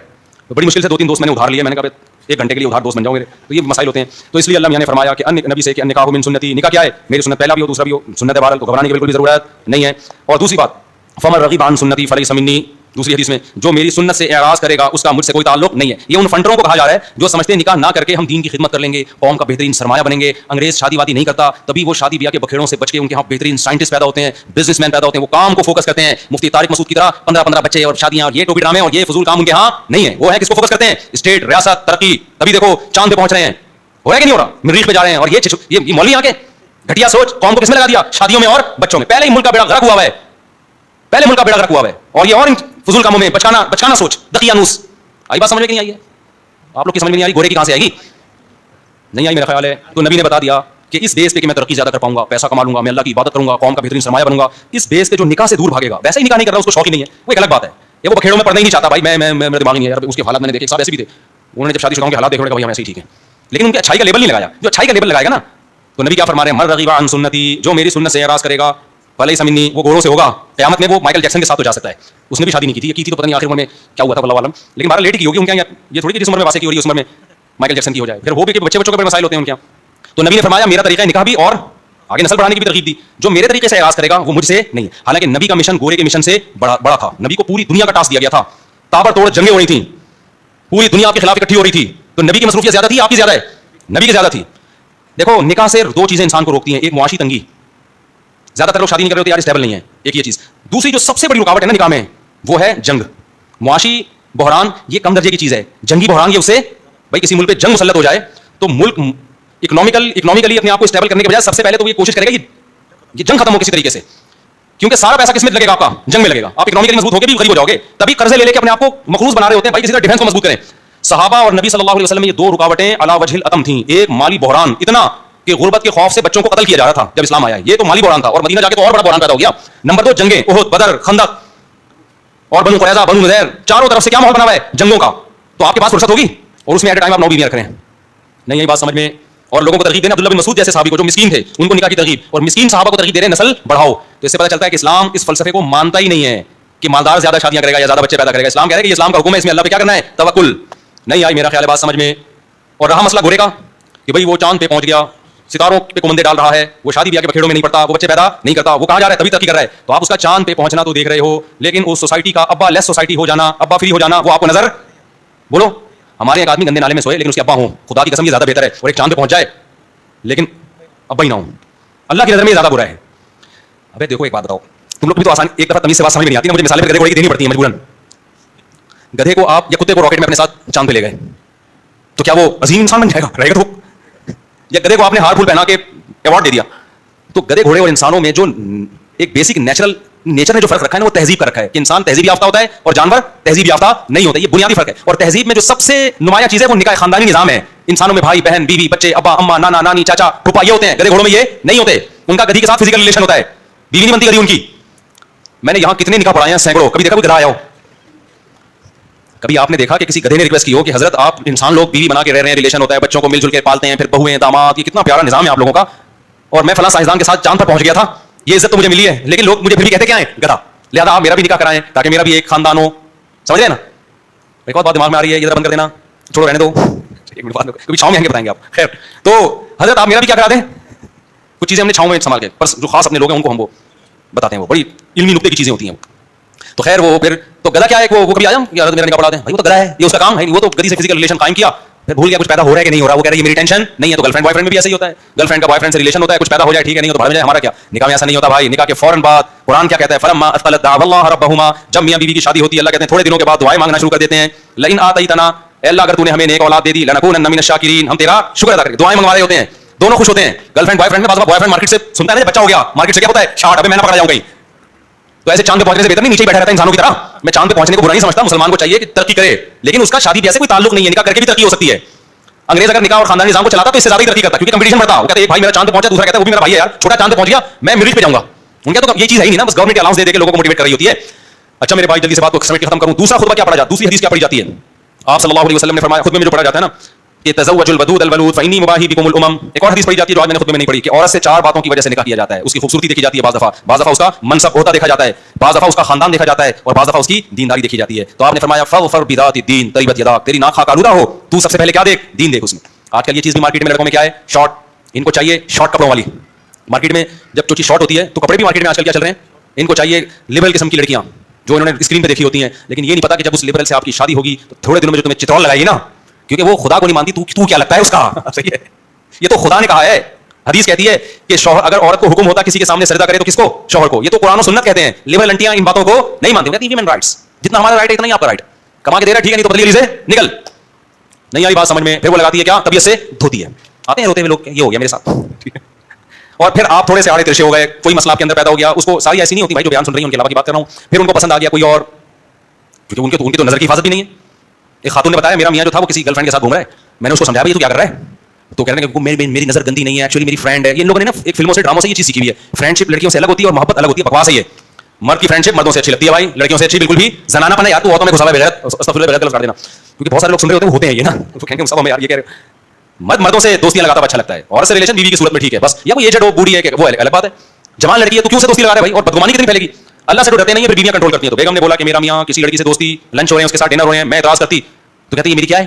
तो बड़ी मुश्किल से 2-3 दोस्त मैंने उधार लिए, मैंने कहा 1 घंटे के लिए उधार दोस्त बन जाओगे, तो ये मसाइल होते हैं। तो इसलिए अल्लाह ने फरमाया कि अन्य नबी से कि निकाह मिन सुन्नती, निकाह क्या है, मेरी सुन्नत, पहला भी हो दूसरा भी हो सुन्नत है, बहरहाल तो घबराने की बिल्कुल भी जरूरत नहीं है। और दूसरी बात, फमन रगीब अन सुन्नती फलैसा मिन्नी, दूसरी हदीस में जो मेरी सुन्नत से एराज करेगा उसका मुझसे कोई ताल्लुक नहीं है। ये उन फंडरों को कहा जा रहा है जो समझते हैं निकाह ना करके हम दीन की खिदमत कर लेंगे, कौम का बेहतरीन सरमाया बनेंगे। अंग्रेज शादी वादी नहीं करता, तभी वो शादी ब्याह के बखेड़ों से बच के उनके यहाँ बेहतरीन साइंटिस्ट पैदा होते हैं, बिजनेसमैन पैदा होते हैं, वो काम को फोकस करते हैं। मुफ्ती तारिक मसूद की तरह 15-15 बच्चे और शादियां और ये टोपी ड्रामे और ये फजूल काम उनके यहाँ नहीं है। वो है किसको फोकस करते हैं, स्टेट, रियासत, तरक्की। तभी देखो चांद पे पहुंच रहे हैं, हो रहा है कि नहीं हो रहा, मरीख पे जा रहे हैं। और ये मौलवी आके घटिया सोच कौम को किसमें लगा दिया, शादियों में और बच्चों में। पहले ही मुल्क का बेड़ा गर्क हुआ है, पहले मुल्क का बेड़ा गर्क हुआ है, और ये और फजूल कामों में बचकाना सोच, दकियानूस। आई बात समझ में नहीं आई है, आप लोग की समझ में नहीं आई, घोड़े की कहां से आएगी, नहीं आई मेरा ख्याल है। तो नबी ने बता दिया कि इस बेस पे कि मैं तरक्की ज्यादा कर पाऊंगा, पैसा कमा लूंगा, मैं अल्लाह की इबादत करूंगा, कौम का बेहतरीन सरमाया बनूंगा, इस बेस पे जो निकाह से दूर भागेगा, वैसे ही निकाह नहीं कर रहा, उसको शौक ही नहीं है, वो एक अलग बात है। ये वो बखेड़ों में पड़ना ही नहीं चाहता, भाई मैं मेरे दिमाग नहीं है यार। उसके हालात मैंने देखे, साहब ऐसे भी थे, उन्होंने जब शादी के हालात देखे, भाई हम ऐसे ही ठीक है, लेकिन उनकी अच्छाई का लेबल नहीं लगाया। जो अच्छाई का लेबल लगाएगा ना, तो नबी क्या फरमा रहे हैं, मर रगीब अन सुन्नती, जो मेरी सुन्नत से एराज करेगा फलैसा मिन्नी, वो घोड़ों से होगा। क़यामत में वो माइकल जैक्सन के साथ तो जा सकता है, उसने भी शादी नहीं की थी, ये की थी तो पता नहीं आखिर उम्र में क्या हुआ था, वल्लाह आलम। लेकिन बारह लेट की होगी उनके यहाँ, ये थोड़ी कि जिस उम्र में वासे की हो रही है उस उम्र में माइकल जैक्सन की हो जाए। फिर वो भी कि बच्चों के बड़े मसाइल होते हैं उनके यहाँ। तो नबी ने फरमाया मेरा तरीका निकाह भी और आगे नस्ल बढ़ाने की भी तरकीब दी, जो मेरे तरीके से एराज करेगा वो मुझसे नहीं है। हालांकि नबी का मिशन गोरे के मिशन से बड़ा था। नबी को पूरी दुनिया का टास्क दिया गया था, ताबड़तोड़ जंगें हो रही थी, पूरी दुनिया आपके खिलाफ इकट्ठी हो रही थी। तो नबी की मसरूफियत ज्यादा थी, आपकी ज्यादा है, नबी की ज्यादा थी। देखो निकाह से 2 चीजें इंसान को रोकती हैं, एक मुआशी तंगी, ज्यादातर लोग शादी नहीं कर रहे होते यार, स्टेबल नहीं है, एक ये चीज। दूसरी जो सबसे बड़ी रुकावट है ना निकाह में, वो है जंग। मुआशी बहरान ये कम दर्जे की चीज है, जंगी बहरान ये उससे, भाई किसी मुल्क पे जंग मुसल्लत हो जाए तो मुल्क इकोनॉमिकली अपने आप को स्टेबल करने के बजाय सबसे पहले तो ये कोशिश करेगा ये जंग खत्म हो किसी तरीके से, क्योंकि सारा पैसा किसमें लगेगा, आपका जंग में लगेगा। आप इकोनॉमिकली मजबूत होकर भी गरीब हो जाओगे, तभी कर्जे ले लेके अपने आप को मखरूज बना रहे होते हैं, भाई किसी तरह डिफेंस को मजबूत करें। सहाबा और नबी सल्लल्लाहु अलैहि वसल्लम में ये 2 रुकावटें अला वजहिल अतम थी। एक माली बहरान, इतना कि गुर्बत के खौफ से बच्चों को कत्ल किया जा रहा था जब इस्लाम आया, ये तो माली बहरान था, और मदीना जाके तो और बड़ा बहरान पैदा हो गया। नंबर 2 जंगे, उहुद, बदर, खंदक और बनु कुरैज़ा, बनु नज़ीर, चारों तरफ से क्या माहौल बना हुआ है जंगों का। तो आपके पास फुर्सत होगी, और उसमें एट ए टाइम आप 9 बीवियां रख रहे हैं, नहीं यही बात समझ में। और लोगों को तरकीब देना, अब्दुल्लाह बिन मसूद जैसे सहाबी को जो मिस्कीन थे उनको निकाह की तरकीब, और मिस्कीन सहाबा को तरकीब दे रहे हैं नस्ल बढ़ाओ। तो इससे पता चलता है कि इस्लाम इस फलसफे को मानता ही नहीं है कि मालदार ज्यादा शादियां करेगा या ज्यादा बच्चे पैदा करेगा। इस्लाम कह रहा है कि इस्लाम का हुक्म है, इसमें अल्लाह पे क्या करना है, तवक्कुल। नहीं आई मेरा ख्याल है बात समझ में। और रहा मसला घोड़े का कि भाई वो चांद पे पहुंच गया, सितारों पे कुमंदे डाल रहा है, वो शादी ब्याह के बखेड़ों में नहीं पड़ता, वो बच्चे पैदा नहीं करता, वो कहां जा रहा है, तभी तरक्की कर रहा है। तो आप उसका चांद पे पहुंचना तो देख रहे हो, लेकिन उस सोसाइटी का अब्बा लेस सोसाइटी हो जाना, अब्बा फ्री हो जाना, वो आपको नजर, बोलो हमारे एक आदमी गंदे नाले में सोए लेकिन उसके अब्बा हो, खुदा की कसम ये ज्यादा बेहतर है। और एक चांद पे पहुंच जाए लेकिन अब्बा ही ना हो, अल्लाह की नजर में ज्यादा बुरा है। अबे देखो एक बात बताओ, तुम लोग भी तो आसान एक दफा तमीज से बात समझ में नहीं आती ना, मुझे मिसालें गधे घोड़े की देनी पड़ती है मजबूरन। गधे को आप या कुत्ते को रॉकेट में अपने साथ चांद पे ले गए तो क्या वो अजीम इंसान बन जाएगा, रहेगा तो? या गधे को आपने हार फूल पहना के अवार्ड दे दिया, तो गधे घोड़े और इंसानों में जो एक बेसिक नेचर ने जो फर्क रखा है ना, वो तहजीब का रखा है कि इंसान तहजीब याफ्ता होता है और जानवर तहजीब याफ्ता नहीं होता। ये बुनियादी फर्क है। और तहजीब में जो सबसे नुमाया चीज है वो निकाह खानदानी निजाम है। इंसानों में भाई बहन बीवी बच्चे अब्बा अम्मा नाना नानी चाचा फूफा ये होते हैं, गधे घोड़ों में ये नहीं होते। उनका गधी के साथ फिजिकल रिलेशन होता है, बीवी नहीं बनती गधी उनकी। मैंने यहां कितने निकाह पढ़ाए हैं, सैकड़ों। कभी देखा कोई गधा आया हो? कभी आपने देखा कि किसी गधे ने रिक्वेस्ट की हो कि हजरत आप इंसान लोग बीवी बना के रह रहे हैं, रिलेशन होता है, बच्चों को मिलजुल के पालते हैं, फिर बहुएं दामाद, ये कितना प्यारा निजाम है आप लोगों का, और मैं फला साइंसदान के साथ चांद पर पहुंच गया था, ये इज्जत तो मुझे मिली है, लेकिन लोग मुझे फिर भी कहते क्या है, गधा। लिहाजा आप मेरा भी निकाह कराएं ताकि मेरा भी एक खानदान हो। समझ रहे ना? एक और बात दिमाग में आ रही है, ये जरा बंद कर देना, छोड़ो रहने दो, एक मिनट बाद में कभी छांव में आएंगे बताएंगे आप। खैर, तो हजरत आप मेरा भी क्या करा दें, कुछ चीजें हमने छांव में संभाल के, पर जो खास अपने लोग हैं उनको हम वो बताते हैं, वो बड़ी इल्मी नुक्ते की चीजें होती हैं। तो खैर वो फिर तो गधा क्या है, वो कभी आया यार मेरा निकाह पढ़ा दें, भाई वो तो गधा है, ये उसका काम है, वो तो गधी से फिजिकल रिलेशन कायम किया, फिर भूल गया कुछ पैदा हो रहा है कि नहीं हो रहा, वो कह रहा है ये मेरी टेंशन नहीं है। तो गर्लफ्रेंड बॉयफ्रेंड में भी ऐसा ही होता है, गर्लफ्रेंड का बॉयफ्रेंड से रिलेशन होता है, कुछ पैदा हो जाए ठीक है, नहीं हो तो भाड़ में जाए, हमारा क्या। निकाह में ऐसा नहीं होता भाई, निकाह के फौरन बाद कुरान क्या कहता है, फलम्मा अथक़लत दाअवल्लाह रब्बहुमा, जब मियां बीवी की शादी होती है अल्लाह कहते हैं थोड़े दिनों के बाद दुआएं मांगना शुरू कर देते हैं। लइन आतैतना, अल्लाह अगर तूने हमें नेक औलाद दे दी, लनकूनन्ना मिनश शाकिरीन, हम तेरा शुक्र अदा करेंगे, दुआएं मंगवा रहे होते हैं। دونوں خوش ہوتے ہیں, گرل فرینڈ بوائے فرینڈ میں. بوائے فرینڈ مارکیٹ سے سنتا ہے نا بچہ ہو گیا, مارکیٹ سے کیا ہوتا ہے شارٹ, ابھی میں نہ پکڑا جاؤں کہیں. تو ایسے چاند پہ پہنچنے سے بہتر نہیں نیچے بیٹھا رہتا انسانوں کی طرح. میں چاند پہ پہنچنے کو برا نہیں سمجھتا, مسلمان کو چاہیے کہ ترقی کرے, لیکن اس کا شادی بیاہ سے کوئی تعلق نہیں ہے, نکاح کر کے بھی ترقی ہو سکتی ہے. انگریز اگر نکاح اور خاندانی نظام کو چلاتا تو اس سے زیادہ ترقی کرتا, کیونکہ کمپٹیشن بڑھتا. وہ کہتے ہیں بھائی میرا چاند پہ پہنچا, دوسرا کہتا ہے وہ بھی میرا بھائی ہے یار, چھوٹا چاند پہ پہنچ گیا, میں مریخ پہ جاؤں گا. ان کا تو یہ چیز ہے ہی نہیں نا, بس گورنمنٹ الاؤنس دے دے کے لوگوں کو موٹیویٹ کر رہی ہوتی ہے. اچھا میرے بھائی جلدی سے بات کو سمیٹ کے ختم کروں. دوسرا خطبہ کیا پڑھا جاتا ہے, دوسری حدیث کیا پڑھی جاتی ہے. آپ صلی اللہ علیہ وسلم نے فرمایا, خطبے میں جو پڑھا جاتا ہے نا کہ تزوجوا الودود الولود فانی مباہی بکم الامم. ایک اور حدیث پڑھی جاتی ہے جو آج میں نے خطبے میں نہیں پڑھی, کہ عورت سے 4 باتوں کی وجہ سے نکاح کیا جاتا ہے. اس کی خوبصورتی دیکھی جاتی ہے بعض دفعہ اس کا منصب عہدہ دیکھا جاتا ہے, بعض دفعہ اس کا خاندان دیکھا جاتا ہے, اور بعض دفعہ اس کی دینداری دیکھی جاتی ہے. تو آپ نے فرمایا فظفر بذات الدین تریبت یداک, تیری ناک خاک آلودہ ہو, تو سب سے پہلے کیا دیکھ, دین دیکھ اس میں. آج کل یہ چیز بھی مارکیٹ میں لڑکوں میں کیا ہے, شارٹ, ان کو چاہیے شارٹ کپڑوں والی. مارکیٹ میں جب جو چیز شارٹ ہوتی ہے تو کپڑے بھی مارکیٹ میں آج کل کیا چل رہے ہیں, ان کو چاہیے لبرل قسم کی لڑکیاں جو انہوں نے اسکرین پہ دیکھی ہوتی ہیں, لیکن یہ نہیں پتا کہ جب اس لبرل سے آپ کی شادی ہوگی تو تھوڑے دنوں میں جو تمہیں چترول لگائے گی نا, کیونکہ وہ خدا کو نہیں مانتی, تو کیا لگتا ہے اس کا. صحیح ہے, یہ تو خدا نے کہا ہے. حدیث کہتی ہے کہ شوہر اگر عورت کو حکم ہوتا کسی کے سامنے سجدہ کرے تو کس کو, شوہر کو. یہ تو قرآن و سنت کہتے ہیں. لبرل انٹیاں ان باتوں کو نہیں مانتی, کہتی ہیں ویمن رائٹس, جتنا ہمارا رائٹ ہے اتنا ہی آپ کا رائٹ. کما کے دے رہا ٹھیک ہے, نہیں تو بدلی سے نکل. نہیں آئی بات سمجھ میں, پھر وہ لگاتی ہے کیا, طبیعت سے دھوتی ہے. آتے ہیں روتے ہوئے لوگ, یہ ہو گیا میرے ساتھ, اور پھر آپ تھوڑے سے آڑے ترشے ہو گئے, کوئی مسئلہ آپ کے اندر پیدا ہو گیا. اس کو ساری ایسی نہیں ہوتی بھائی جو بیان سن رہی ہیں, ان کے علاوہ کی بات کر رہا ہوں. پھر ان کو پسند آ گیا کوئی اور, کیونکہ ان کی تو نظر کی حفاظت بھی نہیں ہے. ایک خاتون نے بتایا میرا میاں جو تھا وہ کسی گرل فرینڈ کے ساتھ گھوم رہا ہے. میں نے اس کو سمجھایا بھائی تو کیا کر رہا ہے, تو کہہ رہے ہیں کہ میری نظر گندی نہیں ہے, ایکچولی میری فرینڈ ہے. یہ لوگوں نے نا ایک فلموں سے ڈراموں سے یہ چیز سیکھی ہوئی ہے, فرینڈ شپ لڑکیوں سے الگ ہوتی ہے اور محبت الگ ہوتی ہے. بکواس ہے یہ. مرد کی فرینڈ شپ مردوں سے اچھی لگتی ہے بھائی, لڑکیوں سے اچھی بالکل بھی. زنانہ پن ہے یار, تو عورتوں میں گھسا ہوا ہے بغیر استغفر اللہ غلط کر دینا, کیونکہ بہت سارے لوگ سن رہے ہوتے ہیں, ہوتے ہیں یہ نا, تو کہیں گے سب ہمیں یار یہ کہہ رہے مردوں سے دوستیاں لگاتا اچھا لگتا ہے, اور سے ریلیشن بیوی کی صورت میں ٹھیک ہے بس, یا کوئی ایجڈ ہو بوڑھی ہے کہ وہ الگ بات ہے. جوان لڑکی ہے تو کیوں سے دوستی لگا رہے بھائی, اور بدگمانی کتنی پھیلے گی. اللہ سے تو ڈرتے نہیں ہے, پھر بیویاں کنٹرول کرتی ہیں. تو بیگم نے بولا کہ میرا میاں کسی لڑکی سے دوستی, لنچ ہو رہے ہیں اس کے ساتھ ڈنر ہو رہے ہیں, میں اعتراض کرتی تو کہتی ہے میری کیا ہے,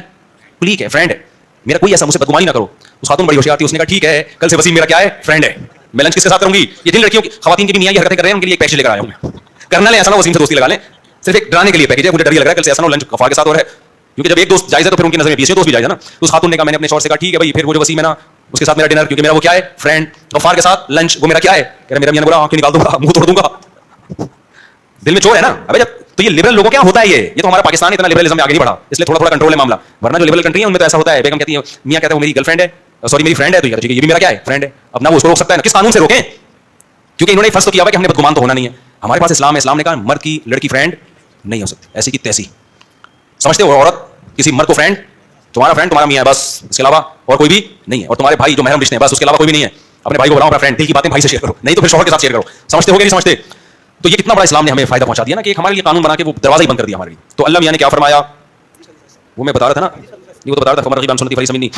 کلیگ ہے, فرینڈ ہے, میرا کوئی ایسا مجھ سے بدگمانی نہ کرو. اس خاتون بڑی ہوشیار تھی, اس نے کہا ٹھیک ہے کل سے وسیم میرا کیا ہے, فرینڈ ہے, میں لنچ کس کے ساتھ کروں گی. یہ جن لڑکیوں کی خواتین کی بھی میاں یہ حرکتیں کر رہے ہیں ان کے لیے ایک پیکیج لے کر آیا ہوں میں, کرنا لے ایسا نہ وسیم سے دوستی لگا لیں, صرف ایک ڈرانے کے لیے پیکیج ہے. مجھے ڈر یہ لگ رہا ہے کل سے ایسا نہ لنچ غفار کے ساتھ ہو رہا ہے, کیونکہ جب ایک دوست جائز ہے تو پھر ان کی نظر میں 20 دوست بھی جائز ہے نا. اس خاتون نے کہا میں نے اپنے شوہر سے کہا ٹھیک ہے بھائی, پھر وہ جو وسیم ہے نا اس کے ساتھ میرا ڈنر, کیونکہ میرا وہ کیا ہے, فرینڈ. غفار کے ساتھ لنچ وہ میرا کیا ہے, کہ میرا میاں نے بولا آنکھیں نکال دوں گا, منہ توڑ دوں گا. دل میں چور ہے نا. ابے جب تو یہ لبرل لوگوں کیا ہوتا ہے, یہ تو ہمارا پاکستان اتنا لبرلزم میں آگے نہیں بڑھا, اس لیے تھوڑا تھوڑا کنٹرول ہے معاملہ. ورنہ جو لبرل کنٹری ہے ان میں تو ایسا ہوتا ہے, بیگم کہتی ہے میاں کہتا ہے وہ میری گرل فرینڈ ہے, سوری میری فرینڈ ہے, تو یہ بھی میرا کیا ہے, فرینڈ ہے. اب نہ وہ اس کو روک سکتا ہے نا, کس قانون سے روکیں, کیونکہ انہوں نے فرض تو کیا ہوا کہ ہم نے بدگمان تو ہونا نہیں ہے. ہمارے پاس اسلام ہے, اسلام نے کہا مرد کی لڑکی فرینڈ نہیں ہو سکتی, ایسی کی تیسی. سمجھتے ہو, عورت کسی مرد کو فرینڈ, تمہارا فرینڈ تمہارا میاں ہے بس, اس کے علاوہ اور کوئی بھی نہیں ہے, اور تمہارے بھائی جو محرم رشتے ہیں بس, اس کے علاوہ کوئی بھی نہیں ہے. اپنے بھائی کو بناؤ اپنا فرینڈ, دل کی باتیں بھائی سے شیئر کرو, نہیں تو پھر شوہر کے ساتھ شیئر کرو. سمجھتے ہو کہ نہیں سمجھتے. تو یہ کتنا بڑا اسلام نے ہمیں فائدہ پہنچا دیا نا, کہ ایک ہمارے لیے قانون بنا کے وہ دروازہ ہی بند کر دیا ہمارے لیے. تو اللہ میاں نے کیا فرمایا, وہ میں بتا رہا تھا نا, یہ وہ تو بتا رہا تھا فمن رغب عن سنتی فلیس منی.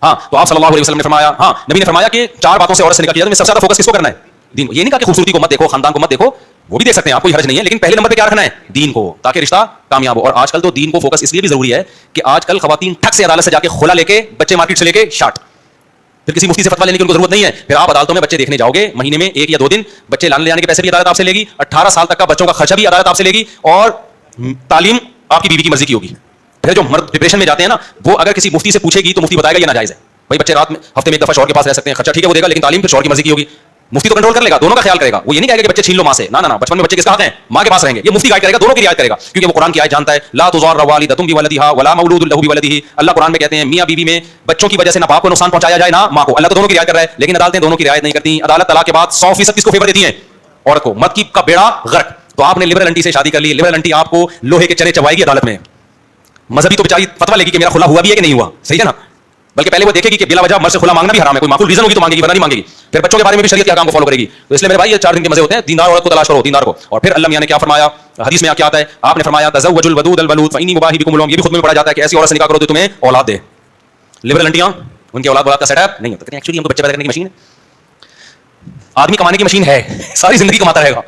ہاں, تو آپ صلی اللہ علیہ وسلم نے فرمایا, ہاں نبی نے فرمایا کہ 4 باتوں سے عورت سے نکاح کیا جائے, میں سب سے زیادہ فوکس کس کو کرنا ہے, دین کو. یہ نہیں کہا کہ خوبصورتی کو مت دیکھو, خاندان کو مت دیکھو, وہ بھی دیکھ سکتے ہیں آپ, کوئی حرج نہیں ہے, لیکن پہلے نمبر پہ کیا رکھنا ہے, دین کو, تاکہ رشتہ کامیاب ہو. اور آج کل تو دین کو فوکس اس لیے بھی ضروری ہے کہ آج کل خواتین ٹھک سے عدالت سے جا کے کھلا لے کے, بچے مارکیٹ سے لے کے شارٹ, پھر کسی مفتی سے فتوا لینے کی ان کو ضرورت نہیں ہے. پھر آپ عدالتوں میں بچے دیکھنے جاؤ گے, مہینے میں 1 یا 2 دن, بچے لانے لے جانے کے پیسے بھی عدالت آپ سے لے گی, 18 سال تک کا بچوں کا خرچہ بھی عدالت آپ سے لے گی, اور تعلیم آپ کی بیوی کی مرضی کی ہوگی. پھر جو مرد ڈپریشن میں جاتے ہیں نا, وہ اگر کسی مفتی سے پوچھے گی تو مفتی بتائے گا یہ ناجائز ہے. بھائی بچے رات میں ہفتے میں 1 دفعہ شوہر کے پاس رہ سکتے ہیں, خرچہ ٹھیک ہے وہ دے گا, لیکن تعلیم پھر شوہر کی مرضی کی ہوگی. مفتی تو کنٹرول کر لے گا, دونوں کا خیال کرے گا. وہ یہ نہیں کہے گا کہ بچے چھین لو ماں سے, نہ بچپن میں بچے کس کا حق ہے, ماں کے پاس رہیں گے. یہ مفتی گائیڈ کرے گا, دونوں کی رعایت کرے گا, کیونکہ وہ قرآن کی آیت جانتا ہے, لا تضار والدۃ بولدھا ولا مولود له بولدہ. اللہ قرآن میں کہتے ہیں میاں بیوی میں بچوں کی وجہ سے نہ باپ کو نقصان پہنچایا جائے نہ ماں کو. اللہ تو دونوں کی رعایت کر رہا ہے, لیکن عدالتیں دونوں کی رعایت نہیں کرتی. عدالت طلاق کے بعد 100% کس کو فیور دیتی ہیں, عورت کو. مرد کی کا بیڑا غرق. تو آپ نے لبرل انٹی سے شادی کر لی, لبرل انٹی آپ کو لوہے کے چنے چبائے گی عدالت میں. مذہبی تو بیچاری فتوا لے گی کہ میرا کھلا ہوا بھی ہے کہ نہیں ہوا, صحیح ہے نا, بلکہ پہلے وہ دیکھے گی کہ بلا وجہ مرد سے کھلا مانگنا بھی حرام ہے, کوئی معقول ریزن ہوگی تو مانگے گی, ورنہ نہیں مانگے گی. پھر بچوں کے بارے میں بھی شریعت کے احکام کو فالو کرے گی. تو اس لیے میرے بھائی یہ 4 دن کے مزے ہوتے ہیں, دیندار عورت کو تلاش کرو, دیندار کو. اور پھر اللہ میاں نے کیا فرمایا, حدیث میں کیا آتا ہے, آپ نے فرمایا تزوجوا الودود الولود فانی مباہی بکم الامم. یہ بھی خود میں پڑھا جاتا ہے کہ ایسی عورت سے نکاح کرو تو تمہیں اولاد دے. لبرل انٹیاں ان کے اولاد کا سیٹ اپ نہیں ہوتا, کہتے ہیں ایکچولی ہم تو بچے پیدا کرنے کی مشین ہے. آدمی کمانے کی مشین ہے, ساری زندگی کماتا رہے گا,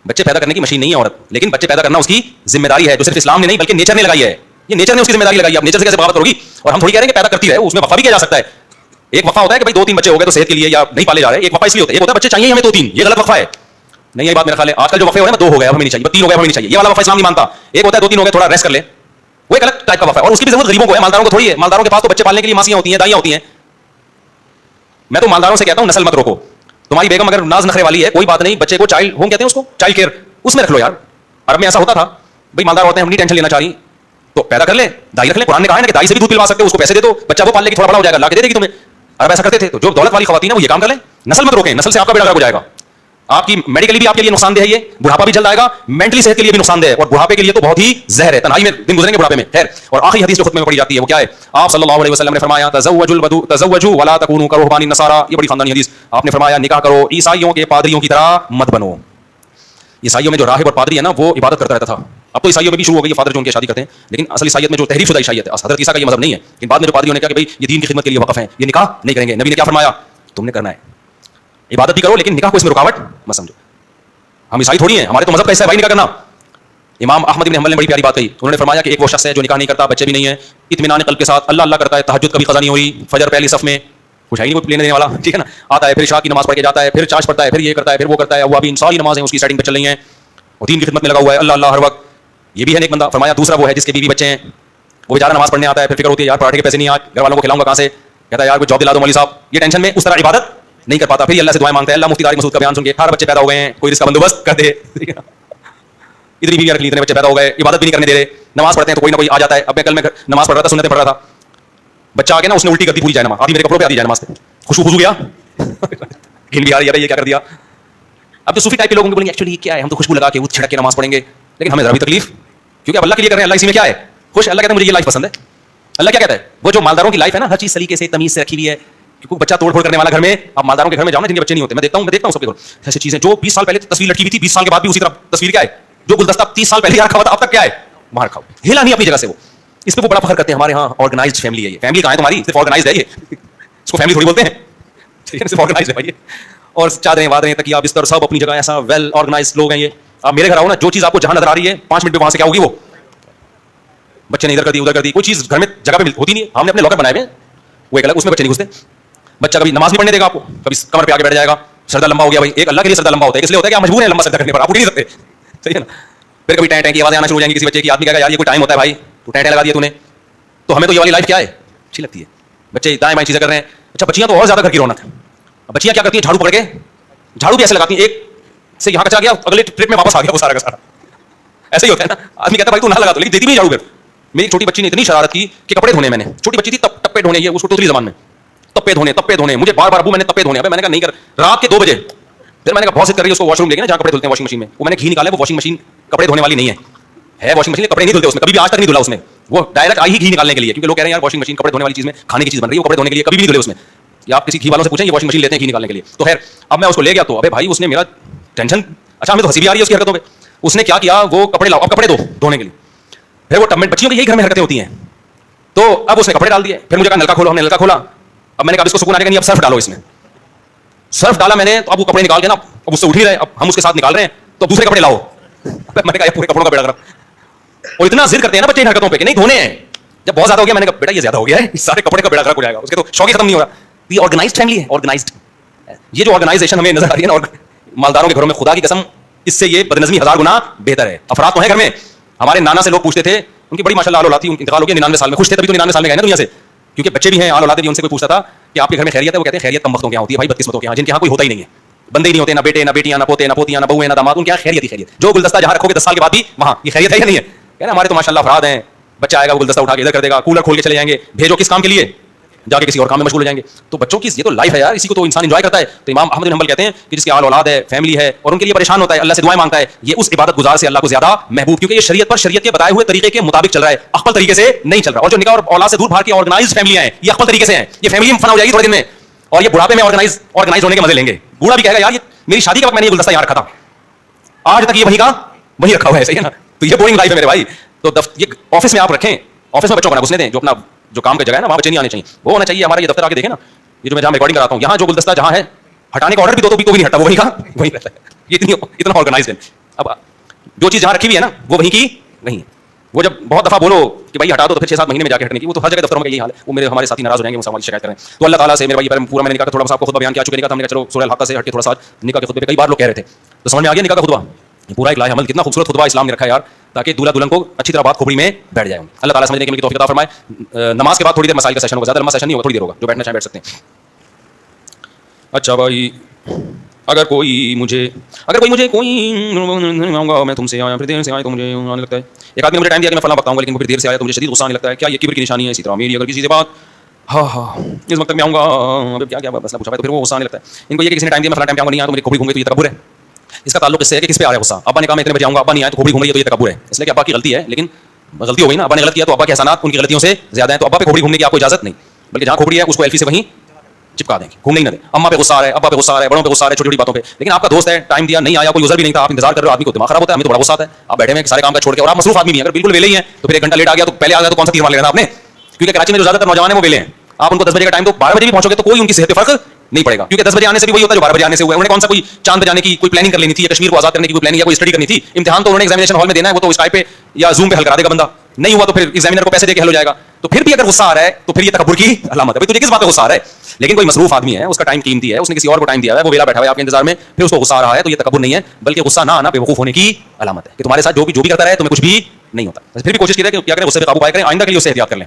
بچے پیدا کرنے کی مشین نہیں ہے عورت. لیکن بچے پیدا کرنا اس کی ذمہ داری ہے, جو صرف اسلام نے نہیں بلکہ نیچر نے لگائی ہے. یہ نیچر نے اس کی ذمہ داری لگائی ہے. اب نیچر سے کیسے بغاوت ہوگی, اور ہم تھوڑی کہہ رہے ہیں کہ پیدا کرتی رہے, اس میں وفا بھی کیا جا سکتا ہے. ایک وفا ہوتا ہے کہ بھائی 2-3 بچے ہو گئے تو صحت کے لیے یا نہیں پالے جا رہے, ایک وفا اس لیے ہوتا ہے, ایک ہوتا ہے بچے چاہیے ہمیں 2-3, یہ غلط وفا ہے. نہیں یہ بات میرا خیال ہے آج کل جو وفے ہو رہے ہیں 2 ہو گئے, ہمیں نہیں چاہیے, 3 ہو گئے, ہمیں نہیں چاہیے, یہ والا وفا اسلام نہیں مانتا. ایک ہوتا ہے 2-3 ہو گئے تھوڑا ریسٹ کر لیں, وہ ایک الگ ٹائپ کا وفا ہے, اور اس کی بھی ضرورت غریبوں کو ہے, مالداروں کو تھوڑی ہے. مالداروں کے پاس تو بچے پالنے کے لیے ماسیاں ہوتی ہیں, دائیاں ہوتی ہیں. میں تو مالداروں سے کہتا ہوں نسل مت روکو. تمہاری بیگم اگر ناز نخرے والی ہے کوئی بات نہیں, بچے کو چائلڈ ہوم کہتے ہیں اس کو, چائلڈ کیئر, اس میں رکھ لو یار. عرب میں ایسا ہوتا تھا, بھائی مالدار ہوتے ہیں ہم نہیں ٹینشن لینا چاہ رہی, तो पैदा कर ले, दाई रख ले। कुरान ने कहा है ना कि दाई से भी दूध पिलवा सकते हो, उसको पैसे दे दो, बच्चा वो पाल लेगी, थोड़ा बड़ा हो जाएगा, ला के दे देगी तुम्हें। अरब ऐसा करते थे। तो जो दौलत वाली खवातीन है वो ये काम कर ले, नस्ल मत रोकें, नस्ल से आपका बेड़ा गर्क हो जाएगा। आपकी मेडिकली भी आपके लिए नुकसानदेह है, ये बुढ़ापा भी जल्द आएगा, मेंटली सेहत के लिए भी नुकसानदेह है, और बुढ़ापे के लिए तो बहुत ही जहर है, तन्हाई में दिन गुजरेंगे बुढ़ापे में। खैर, और आखिरी हदीस जो खुतबे में पढ़ी जाती है वो क्या है? आप सल्लल्लाहु अलैहि वसल्लम ने फरमाया तज़व्वजू वला तकूनू करुहबानी नसारा। ये बड़ी खानदानी हदीस। आपने फरमाया निकाह करो, ईसाइयों के पादरियों की तरह मत बनो। ईसाइयों में जो राहिब और पादरी है ना, वो इबादत करता रहता था। अब तो ईसाइयों में भी शुरू हो गई है फादर जो उनकी शादी करते हैं, लेकिन असल ईसाइयत में जो तहरीफ शुदा ईसाइयत है, हज़रत ईसा का ये मज़हब नहीं है। लेकिन बाद में जो पादरियों ने कहा कि भाई ये दीन की खिदमत के लिए वक़फ़ है, ये निकाह नहीं करेंगे। नबी ने क्या फरमाया? तुमने करना है, इबादत भी करो, लेकिन निकाह को इसमें रुकावट मत समझो। हम ईसाई थोड़ी हैं, हमारे तो मज़हब का हिस्सा है भाई निकाह करना। इमाम अहमद इब्न हंबल ने बड़ी प्यारी बात कही। उन्होंने फरमाया कि एक वो शख्स है जो निकाह नहीं करता, बच्चे भी नहीं है, इत्मीनान क़ल्ब के साथ अल्लाह अल्लाह करता है, तहज्जुद कभी क़ज़ा नहीं हुई, फजर पहली सफ़ में, कुछ है ही नहीं वो लेने देने वाला, ठीक है ना, आता है, फिर इशा की नमाज़ पढ़ के जाता है, फिर चाश पढ़ता है, फिर ये करता है, फिर वो करता है, वो अभी इन सारी नमाज़ें उसकी सेटिंग पे चल रही हैं और दीन की खिदमत में लगा हुआ है, अल्लाह अल्लाह हर वक्त। ये भी है एक बंदा। फरमाया दूसरा वो है जिसके बीवी बच्चे हैं, वो बेचारा नमाज़ पढ़ने आता है, फिर फिक्र होती है यार पराठे के पैसे नहीं, आज घर वालों को खिलाऊंगा कहाँ से, कहता है यार कोई जॉब दिला दो मौलवी साहब, ये टेंशन में उस तरह इबादत नहीं कर पाता। फिर अल्लाह से दुआएं मांगता है, अल्लाह मुफ्ती तारिक मसूद का बयान सुन के 18 बच्चे पैदा हो गए हैं, कोई इसका बंदोबस्त कर दे, इतनी बीवियां रख ली, इतने बच्चे पैदा हो गए, इबादत भी नहीं करने दे रहे, नमाज पढ़ते हैं तो कोई ना कोई आ जाता है। अब मैं कल में नमाज पढ़ रहा था, सुन्नतें पढ़ रहा था, बच्चा आ गया ना, उसने उल्टी कर दी पूरी जाए नमाज, आधी मेरे कपड़ों पे आधी जाए नमाज पे, खुशबू गया घिन भी आ रही है, ये क्या कर दिया। अब जो सूफी टाइप के लोग बोलेंगे एक्चुअली क्या है, हम तो खुशबू लगा के वो छिड़क के नमाज पढ़ेंगे, लेकिन हमें जरा भी तकलीफ, क्योंकि अब अल्लाह के लिए कर रहे हैं, अल्लाह इसी में क्या है खुश। अल्लाह कहता है मुझे ये लाइफ पसंद है। अल्लाह क्या कहता है? वो जो मालदारों की लाइफ है ना, हर चीज सलीके से तमीज से रखी हुई है, क्योंकि बच्चा तोड़ फोड़ करने वाला घर में, अब मालदारों के घर में जाओ ना जिनके बच्चे नहीं होते, मैं देखता हूँ सबके घर ऐसी चीजें, जो 20 साल पहले तस्वीर लटकी हुई थी, 20 साल के बाद भी उसी तरह तस्वीर क्या है, जो गुलदस्ता 30 साल पहले रखा हुआ था अब तक क्या है, वहां रखा हुआ, हिला नहीं अपनी जगह से। वो इस पे वो बड़ा फखर करते हैं, हमारे यहाँ ऑर्गेनाइज्ड फैमिली है। ये फैमिली कहाँ है तुम्हारी? सिर्फ ऑर्गेनाइज्ड है ये, इसको फैमिली थोड़ी बोलते हैं, ठीक है, सिर्फ ऑर्गेनाइज्ड है भाई। और चादरें वादरें तकिया बिस्तर सब अपनी जगह, ऐसा वेल ऑर्गेनाइज्ड लोग हैं ये। आप मेरे घर आओ ना, जो चीज आपको जहां नजर आ रही है 5 मिनट में वहां से क्या होगी, वो बच्चे ने इधर कर दी उधर कर दी, कोई चीज घर में जगह पे होती नहीं है। हमने अपने लॉकर बनाए हुए, वो एक अलग, उसमें बच्चे नहीं घुसते। बच्चा कभी नमाज नहीं पढ़ने देगा आपको, कभी कमर पे आके बैठ जाएगा, सरदा लंबा हो गया भाई, एक अल्लाह के लिए सरदा लंबा होता है, इसलिए होता है कि आप मजबूर हैं लंबा सरदा करने पर, आप उठ नहीं सकते, सही है ना। फिर कभी टैं टैं की आवाजें आना शुरू हो जाएंगी किसी बच्चे की, आदमी कहेगा यार ये कोई टाइम होता है भाई, तू टैं टैं लगा दिया तूने। तो हमें तो ये वाली लाइफ क्या है अच्छी लगती है, बच्चे दाएं बाएं चीजें कर रहे हैं। अच्छा बच्चियां तो और ज्यादा घर की रौनक है। बच्चियां क्या करती हैं, झाड़ू पकड़ के, झाड़ू भी ऐसे लगाती हैं, एक से यहाँ कचा गया, अगले ट्रिप में वापस आ गया वो सारा का सारा, ऐसे ही होता है ना। आदमी कहता है भाई तू ना लगा, तो लेकिन देती भी झाड़ू। फिर मेरी छोटी बच्ची ने इतनी शरारत की कि कपड़े धोने, मैंने छोटी बच्ची थी तब टप्पे धोने, ये उसको टोटली जबान में तप्पे धोने, मुझे बार बार अबू मैंने तप्पे धोने। मैंने कहा नहीं कर, रात के 2 बजे। फिर मैंने कहा बहुत कर रही है उसको वॉशरूम लेके ना, जहाँ कपड़े धुलते हैं वॉशिंग मशीन में, वो मैंने घी निकाला, वो वॉशिंग मशीन कपड़े धोने वाली नहीं है वॉशिंग मशीन, कपड़े नहीं धुलते उसमें, कभी भी आज तक नहीं धुला उसमें, वो डायरेक्ट आई ही घी निकालने के लिए, क्योंकि लोग कह रहे हैं यार वॉशिंग मशीन कपड़े धोने वाली चीज में खाने की चीज बन रही है, वो कपड़े धोने के लिए कभी भी नहीं धुले उसमें। या आप किसी घी वालों से पूछें, ये वॉशिंग मशीन लेते हैं घी निकालने के लिए। तो खैर अब मैं उसको ले गया, तो अबे भाई उसने मेरा टेंशन, अच्छा हमें तो हंसी भी आ रही है उसकी हरकतों पे। उसने क्या किया, वो कपड़े लाओ, अब कपड़े धोने के लिए। फिर वो टब में, बच्चियों की यही घर में हरकतें होती हैं, तो अब उसने कपड़े डाल दिए। फिर मुझे कहा नलका खोलो, हमने नलका खोला। अब मैंने कहा इसको सुकून आने का नहीं, अब सर्फ डालो इसमें। सर्फ डाला मैंने, तो अब वो कपड़े निकाल के ना, अब उससे उठ ही रहे, अब हम उसके साथ निकाल रहे हैं, तो दूसरे कपड़े लाओ। मैंने कहा पूरे कपड़ों का बेड़ा गर्क। और इतना जिद करते हैं ना बच्चे इन हरकतों पे कि नहीं धोने हैं। जब बहुत ज्यादा हो गया, मैंने कहा बेटा ये ज्यादा हो गया है, सारे कपड़े का बेड़ा गर्क हो जाएगा, उसके तो शौक ही खत्म नहीं हो रहा। ये ऑर्गेनाइज्ड फैमिली है, ऑर्गेनाइज्ड। ये जो ऑर्गेनाइजेशन हमें नजर आ रही है ना, और मालदारों के घरों में, खुदा की कसम इससे ये बदनज़मी 1000 गुना बेहतर है। अफराद तो है घर में। हमारे नाना से लोग पूछते थे, उनकी बड़ी माशाल्लाह औलाद थी, इंतकाल हो गया 99 साल में, खुश थे तभी तो 99 साल में गए ना दुनिया से, क्योंकि बच्चे भी हैं, औलाद भी। उनसे कोई पूछता था कि आपके घर में खैरियत है, वो कहते हैं खैरियत कम वक्तों के यहाँ होती है भाई, बदकिस्मतों के यहाँ, जिनके यहाँ कोई होता ही नहीं है, बंदे ही नहीं होते, ना बेटे ना बेटियां, ना पोते ना पोतियां, ना बहू ना दामाद, उनके यहाँ खैरियत ही खैरियत। जो गुलदस्ता जहाँ रखोगे 10 साल के बाद भी वहाँ, ये खैरियत है या नहीं है? कह रहे हमारे तो माशाल्लाह अफराद हैं, बच्चा आएगा वो गुलदस्ता उठा के इधर कर देगा, कूलर खोल के चले जाएंगे, भेजो किस काम के लिए, जाके किसी और काम में मशगूल हो जाएंगे। तो बच्चों की ये तो लाइफ है यार, इसी को तो इंसान एंजॉय करता है। तो इमाम अहमद बिन हंबल कहते हैं कि जिसकी आल औलाद है, फैमिली है, और उनके लिए परेशान होता है, अल्लाह से दुआएं मांगता है, ये उस इबादत गुजार से अल्लाह को ज्यादा महबूब, क्योंकि ये शरीयत पर, शरीयत के बताए हुए तरीके के मुताबिक चल रहा है, अक्ल तरीके से नहीं चल रहा। और जो निकाह और औलाद से दूर भाग की ऑर्गेनाइज्ड फैमिलियां हैं, ये अक्ल तरीके से हैं, ये फैमिली में फना हो जाएगी थोड़े दिन में, और ये बुढ़ापे में ऑर्गेनाइज होने के मजे लेंगे। बूढ़ा भी कहेगा यार ये मेरी शादी के वक्त मैंने ये गुलदस्ता यहाँ रखा था, आज तक ये वहीं का वहीं रखा हुआ है, सही है ना। तो ये बोरिंग लाइफ है मेरे भाई। तो ये ऑफिस में आप रखें, ऑफिस में बच्चों को ना घुसने दें, जो अपना जो काम की जगह है ना वहां बच्चे नहीं आने चाहिए, वो होना चाहिए। हमारा ये दफ्तर आके देखें ना, ये जो मैं जहां रिकॉर्डिंग कराता हूं, यहाँ जो गुलदस्ता जहां है, हटाने का ऑर्डर भी दो तो भी नहीं हटता, वो वहीं का वहीं रहता है। ये इतना ऑर्गेनाइज्ड है। अब जो चीज जहां रखी हुई है ना, वो वहीं की वहीं है। वो जब बहुत दफा बोलो कि भाई हटा दो, तो फिर 6-7 महीने में जाके हटने की, वो तो हर जगह दफ्तरों में यही हाल है। वो मेरे हमारे साथी नाराज हो जाएंगे, वो हमारी शिकायत करें। तो अल्लाह ताला से मेरे भाई पूरा मैंने निकाह का थोड़ा सा आपको खुतबा बयान किया चुके, निकाह हमने कहा चलो सूरह अल-हक़्क़ा से हट के थोड़ा सा निकाह के खुतबे पे कई बार लोग कह रहे थे, तो समझ में आ गया निकाह का खुतबा पूरा एक लाए अमल, कितना खूबसूरत खुतबा इस्लाम ने रखा है यार, ताकि दूल्हा दुल्हन को अच्छी तरह बात खोपड़ी में बैठ जाए। अल्लाह ताला समझने की तौफीक अता फरमाए। नमाज के बाद थोड़ी देर मसाइल का सेशन होगा, ज्यादा लंबा सेशन नहीं होगा, थोड़ी देर होगा, जो बैठना चाहे बैठ सकते हैं। अच्छा भाई अगर कोई मुझे कोई आऊँगा मैं तुमसे आया फिर देर से आया तो मुझे आने लगता है। एक आदमी मुझे टाइम दिया कि मैं फलां वक्त आऊँगा लेकिन वो फिर देर से आया तो मुझे शदीद गुस्सा आने लगता है। क्या ये किब्र की निशानी है? इसी तरह मेरी अगर किसी से बात इस वक्त तक मैं आऊँगा अब क्या मसला पूछा है तो फिर वो गुस्सा आने लगता है। इनको ये कि किसी ने टाइम दिया मैं फलां टाइम पे आऊँगा नहीं आया तो मुझे खोपड़ी घूम गई तो ये तकब्बुर है। इसका ताल्लुक इससे है कि किस पे आ रहा है गुस्सा। अब्बा ने कहा मैं इतने बजे आऊँगा, अब्बा नहीं आया तो खोपड़ी घूम गई तो ये तकब्बुर है। इसलिए कि अब्बा की गलती है लेकिन गलती हो गई ना, अब्बा ने गलत किया तो अब्बा के एहसानात उनकी गलतियों से ज्यादा है, तो अब्बा पे खोपड़ी घूमने की आपको इजाजत नहीं, बल्कि जहाँ खोपड़ी है उसको एल्फी से वहीं चिपका देंगे, घूमने ही ना दें। अम्मा पे गुस्सा आ रहा है, अब्बा पे गुस्सा आ रहा है, बड़ों पे गुस्सा आ रहा है छोटी छोटी बातों पे, लेकिन आपका दोस्त है, टाइम दिया नहीं आया, कोई उज़र भी नहीं था, आप इंतजार कर रहे हो, आदमी को दिमाग खराब होता है। हमें तो बड़ा गुस्सा आता है, आप बैठे हुए सारे काम का छोड़ के, और आप मसरूफ आदमी भी हैं, अगर बिल्कुल वेले ही हैं तो फिर 1 घंटा लेट आ गया तो पहले आ गया तो कौन सा तीर मार लेना था आपने? क्योंकि कराची में जो ज्यादातर नौजवान है वो वेले हैं। आप उनको 10 बजे का टाइम तो 12 बजे भी पहुंचोगे तो कोई उनकी सेहत पे फर्क नहीं पड़ेगा, क्योंकि 10 बजे आने से भी वही होता है जो 12 बजे आने से हुआ है। उन्हें कौन सा कोई चांद पे जाने की कोई प्लानिंग कर लेनी थी, या कश्मीर को आजाद करने की कोई प्लानिंग या कोई स्टडी करनी थी? इम्तिहान तो उन्होंने एग्जामिनेशन हॉल में देना है, वो तो स्काइप पे या जूम पे हल करा देगा बंदा, नहीं हुआ तो फिर एग्जामिनर को पैसे देके हल हो जाएगा। तो फिर भी अगर गुस्सा आ रहा है तो फिर ये तकब्बुर की अलामत है। भाई तुझे किस बात पे गुस्सा आ रहा है? लेकिन कोई मसरूफ आदमी है, उसका टाइम कीमती है, उसने किसी और को टाइम दिया है, वो वेला बैठा हुआ है आपके इंतजार में, फिर उसको गुस्सा आ रहा है, तो ये तकब्बुर नहीं है, बल्कि गुस्सा ना आना बेवकूफ होने की अलामत है कि तुम्हारे साथ जो भी करता रहे तुम्हें कुछ भी नहीं होता। फिर भी कोशिश कीजिए कि क्या करें, गुस्से पे काबू पाया करें, आइंदा के लिए उससे एहतियात कर लें,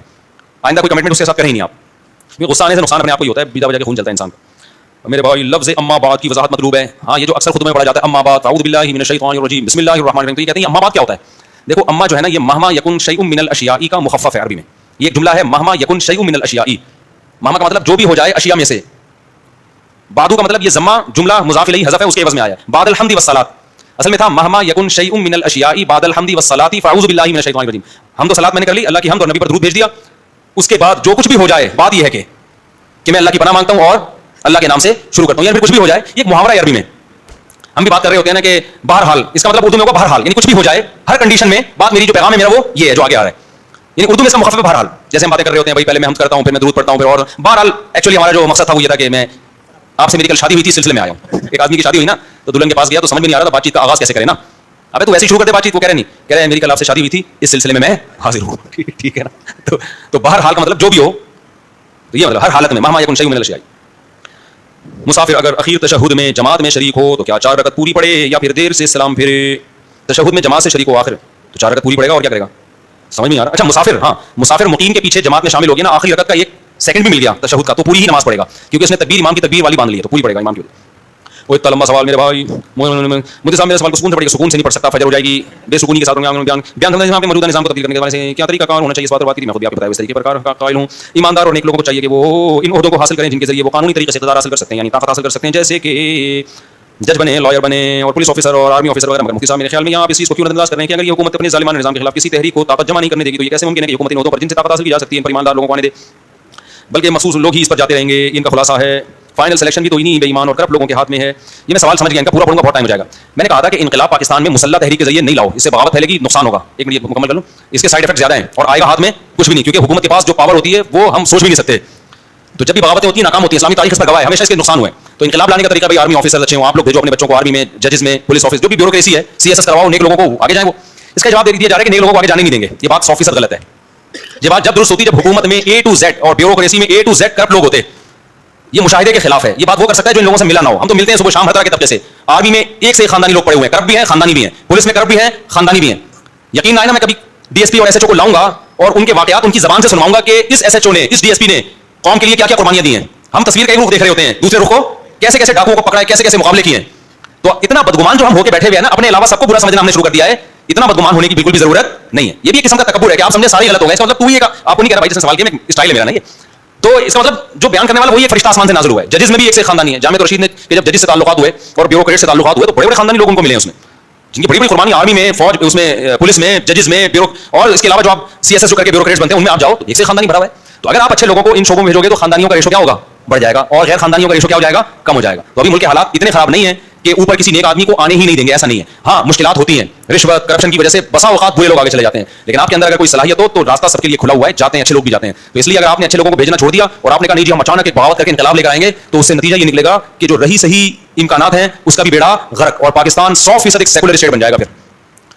आइंदा कोई कमिटमेंट उसके साथ करें ही नहीं आप, क्योंकि गुस्सा आने से नुकसान अपने आप को ही होता है, बिना वजह के खून चलता है इंसान का। मेरे भाई लफ्ज़ अम्मा बाद की वजाहत मतलूब है। हाँ, ये जो अक्सर खुतबे में पढ़ा जाता है अम्मा बाद अऊज़ु बिल्लाहि मिनश शैतानिर रजीम बिस्मिल्लाहिर रहमानिर रहीम, तो ये कहते हैं अम्मा बाद क्या होता है? देखो अम्मा जो है ना, ये महमा यकुन शैउम मिनल अशियाई का मुखफ़फ़ है अरबी में। ये एक जुमला है महमा यकुन शैउम मिनल अशियाई। महमा का मतलब जो भी हो जाए अशिया में से, बादू का मतलब ये जम्मा जुमला मुज़ाफ़ इलैहि हज़फ़ है, उसके एवज़ में आया। बादल हम्दी वस्सलात असल में था महमा यकुन शैउम मिनल अशियाई बादल हम्दी वस्सलाती फ़अऊज़ु बिल्लाहि मिनश शैतानिर रजीम। हम तो सलात मैंने कर ली, अल्लाह की हम्द और नबी पर दुरूद भेज दिया, उसके बाद जो कुछ भी हो जाए बात यह है कि मैं अल्लाह की पनाह मांगता हूँ और अल्लाह के नाम से शुरू करता हूँ, या फिर कुछ भी हो जाए। ये एक मुहावरा है अरबी में, हम भी बात कर रहे होते हैं ना कि बहरहाल, इसका मतलब उर्दू में होगा बहरहाल, यानी कुछ भी हो जाए, हर कंडीशन में बात मेरी जो पैगाम है मेरा वो ये है जो आगे आ रहा है, यानी उर्दू में इसका मुखफ़फ़ बहरहाल। जैसे हम बातें कर रहे होते हैं भाई, पहले मैं हम करता हूँ, फिर मैं दुरूद पढ़ता हूँ, फिर और बहरहाल एक्चुअली हमारा जो मकसद था वो ये था कि मैं आपसे मेरी कल शादी हुई थी, सिलसिले में आया हूँ। एक आदमी की शादी हुई ना, तो दुल्हन के पास गया तो समझ में नहीं आ रहा था बातचीत का आगाज कैसे करें ना। अबे तो वैसे ही शुरू करते बातचीत, वो कह रहे नहीं, कह रहे मेरी कल आपसे शादी हुई थी, इस सिलसिले में मैं हाजिर हूँ। ठीक है ना, तो बहरहाल का मतलब जो भी हो, तो ये मतलब हर हालत में महमा यकुन शैउम मिनल अशियाई। मुसाफिर अगर अखीर तशहुद में जमात में शरीक हो तो क्या 4 रकत पूरी पड़े या फिर देर से सलाम फिरे? तशहुद में जमात से शरीक हो आखिर तो 4 रकत पूरी पड़ेगा, और क्या करेगा समझ नहीं आ रहा। अच्छा मुसाफिर, हाँ मुसाफिर मुकीम के पीछे जमात में शामिल हो गया ना, आखिरी रकत का 1 सेकंड भी मिल गया तशहुद का तो पूरी ही नमाज पड़ेगा, क्योंकि उसने तकबीर इमाम की तकबीर वाली बांध ली है, तो पूरी पड़ेगा इमाम की। वो इतना लंबा सवाल मेरे भाई, मुझे सामने सवाल को सुकून से पढ़ेगा, सुकून से नहीं पढ़ सकता, फजर हो जाएगी, बेसुकूनी के साथ बयान करना के मौजूदा निज़ाम को तब्दील करने के बारे में क्या तरीका कार होना चाहिए, इस बात पर बात की मैं खुद आपको बताया, इस तरीके पर कायल हूँ। ईमानदार और नेक लोगों को चाहिए कि वो इन ओहदों को हासिल करें जिनके जरिए वो कानूनी तरीके से इक़्तिदार हासिल कर सकते हैं, यानी ताकत हासिल कर सकते हैं, जैसे कि जज बने, लॉयर बने और पुलिस ऑफिसर और आर्मी ऑफिसर वगैरह। मगर मुफ्ती साहब मेरे ख्याल में यहाँ आप इस चीज़ को क्यों नजरअंदाज कर रहे हैं कि अगर ये हुकूमत अपने ज़ालिमाना निज़ाम के खिलाफ किसी तहरीक को ताकत जमा नहीं करने देगी तो ये कैसे मुमकिन है कि हुकूमती ओहदों पर जिनसे ताकत हासिल की जा सकती है ईमानदार लोगों को आने दे, बल्कि मखसूस लोग ही इस पर जाते रहेंगे। इनका खुलासा है फाइनल सिलेक्शन भी तो इन्हीं बेईमान और करप्ट लोगों के हाथ में है। ये मैं सवाल समझ गया, इनका पूरा पढ़ूंगा बहुत टाइम हो जाएगा। मैंने कहा था कि इनकलाब पाकिस्तान में मुसल्लह तहरीक के जरिए नहीं लाओ, इससे बगावत फैलेगी, नुकसान होगा। एक मिनट मुकम्मल कर लो, इसके साइड इफेक्ट ज्यादा हैं और आएगा हाथ में कुछ भी नहीं, क्योंकि हुकूमत के पास जो पावर होती है वो हम सोच भी नहीं सकते। तो जब भी बगावतें होती हैं नाकाम होती है, इस्लामी तारीख इस पर गवाह है, हमेशा इसके नुकसान हुए। तो इनकलाब लाने का तरीका भाई आर्मी ऑफिसर अच्छे हो, आप लोग भेजो अपने बच्चों को आर्मी में, जजेस में, पुलिस ऑफिस, जो भी ब्यूरोक्रेसी है CSS करवाओ, नेक लोगों को आगे जाए। वो इसका जवाब दे दिया जा रहा है कि नेक लोगों को आगे जाने नहीं देंगे, ये बात 100% गलत है। ये बात जब दुरुस्त होती है जब हुकूमत में A to Z और ब्यूरोक्रेसी में A to Z करप्ट लोग होते, ये मुशाहिदे के खिलाफ है। ये बात वो कर सकता है जो इन लोगों से मिला ना हो। हम तो मिलते हैं सुबह शाम हर तरह के तबके से, आर्मी में एक से एक खानदानी लोग पड़े हुए हैं, करप्ट भी हैं, खानदानी भी हैं, पुलिस में करप्ट भी हैं, खानदानी भी हैं। यकीन ना आए ना, मैं कभी DSP और SHO को लाऊंगा और उनके वाकयात उनकी जबान से सुनवाऊंगा कि इस SHO ने, इस DSP ने कौम के लिए क्या क्या कुर्बानियां दी हैं। हम तस्वीर का एक रुख देख रहे होते हैं, दूसरे रुख को कैसे कैसे डाकुओं को पकड़ा है, कैसे कैसे मुकाबले किए हैं। तो इतना बदगुमान जो हम होकर बैठे हुए हैं ना, अपने अलावा सबको बुरा समझना हमने शुरू कर दिया है। इतना बदगुमान होने की बिल्कुल भी जरूरत नहीं है। ये भी एक किस्म का तकब्बुर है कि आप समझे सारे गलत हो गए। इसका मतलब तू ही आपको नहीं कह रहा भाई, जिसने सवाल किया, मैं स्टाइल है मेरा नहीं है। तो इसका मतलब जो बयान करने वाला वही एक फरिश्ता आसमान से नाज़िल हुआ है। जजेस में भी एक से खानदानी है। जामिया तो रशीद ने कि जब जजेस से ताल्लुकात हुए और ब्यूरोक्रेट से ताल्लुकात हुए तो बड़े बड़े खानदानी लोगों को मिले हैं उसमें, जिनकी बड़ी बड़ी कुर्बानी आर्मी में, फौज उसमें, पुलिस में, जजेस में, ब्यूरो, और इसके अलावा जो आप CSS जो करके ब्यूरोक्रेट्स बनते हैं उनमें आप जाओ तो एक से खानदानी भरा हुआ है। तो अगर आप अच्छे लोगों को इन शोबों में भेजोगे तो खानदानियों का रेशो क्या होगा, बढ़ जाएगा, और गैर खानदानियों का रेशो क्या हो जाएगा, कम हो जाएगा। तो अभी मुल्क के हालात इतने खराब नहीं है कि ऊपर किसी नेक आदमी को आने ही नहीं देंगे, ऐसा नहीं है। हाँ मुश्किलात होती हैं, रिश्वत करप्शन की वजह से बसा औकात बुरे लोग आगे चले जाते हैं, लेकिन आपके अंदर अगर कोई सलाहियत हो तो रास्ता सबके लिए खुला हुआ है, जाते हैं अच्छे लोग भी जाते हैं। तो इसलिए अगर आपने अच्छे लोगों को भेजना छोड़ दिया और आपने कहा नहीं जी हम अचानक एक बगावत करके इनकलाब लेकर आएंगे, तो उससे नतीजा ये निकलेगा कि जो रही सही इम्कानात हैं उसका भी बेड़ा गर्क, और पाकिस्तान 100% एक सेकुलर स्टेट बन जाएगा फिर।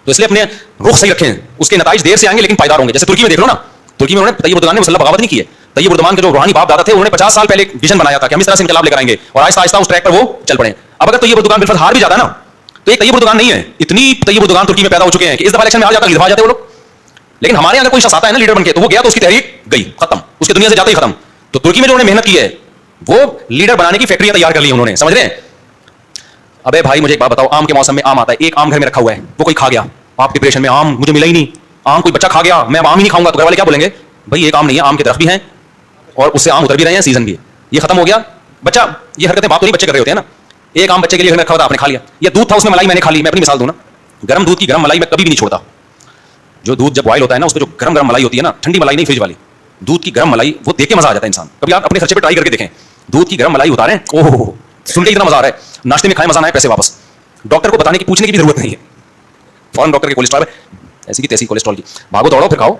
तो इसलिए अपने रुख सही रखें, उसके नताइज देर से आएंगे लेकिन पायदार होंगे। जैसे तुर्की में देख लो ना, तुर्की में उन्होंने तैयब उर्दुगान ने मुसल्लह बगावत नहीं की है। तैयब उर्दुगान के जो रूहानी बाप दादा थे उन्होंने 50 साल पहले एक विजन बनाया था कि हम इस तरह से इनकलाब लेकर आएंगे, और आहिस्ता आहिस्ता उस ट्रैक पर वो चल पड़े। अब अगर तैयब उर्दुगान बिल्कुल हार भी जाता है ना, तो एक तैयब उर्दुगान नहीं है, इतनी तैयब उर्दुगान तुर्की में पैदा हो चुके हैं कि इस दफा इलेक्शन में आ जाता है जाते वो लोग। लेकिन हमारे अगर कोई शख्स आता है ना लीडर बनके, तो वो गया तो उसकी तहरीक गई, खत्म, उसके दुनिया से जाते ही खत्म। तो तुर्की में जो उन्होंने मेहनत की है वो लीडर बनाने की फैक्ट्रियां तैयार कर ली उन्होंने, समझ रहे हैं। अबे भाई मुझे एक बात बताओ, आम के मौसम में आम आता है, एक आम घर में रखा हुआ है, वो कोई खा गया, आप डिप्रेशन में, आम मुझे मिला ही नहीं, आम कोई बच्चा खा गया, मैं अब आम ही नहीं खाऊंगा, तो घर वाले क्या बोलेंगे? भाई एक आम नहीं है, आम के दरख्त भी हैं और उससे आम उतर भी रहे हैं, सीजन भी है, ये खत्म हो गया बच्चा। ये हरकतें बाप तो नहीं बच्चे कर रहे होते हैं ना। एक आम बच्चे के लिए घर में रखा हुआ था, आपने खा लिया, ये दूध था उसमें मलाई मैंने खा ली। मैं अपनी मिसाल दूं ना, गर्म दूध की गर्म मलाई मैं कभी भी नहीं छोड़ता। जो दूध जब बॉयल होता है ना, उसमें जो गर्म गर्म मलाई होती है ना, ठंडी मलाई नहीं, फ्रिज वाली दूध की गर्म मलाई, वो देख के मजा आ जाता है इंसान। कभी आप अपने खर्चे पे ट्राई करके देखें, दूध की गर्म मलाई उतारें, ओहो सुन के इतना मजा आ रहा है, नाश्ते में खाए मजा ना आए, पैसे वापस। डॉक्टर को बताने की पूछने की भी जरूरत नहीं है, फौरन डॉक्टर के कोलेस्ट्रॉल है ऐसी की तैसी कोलेस्ट्रॉल की, भागो दौड़ो फिर खाओ।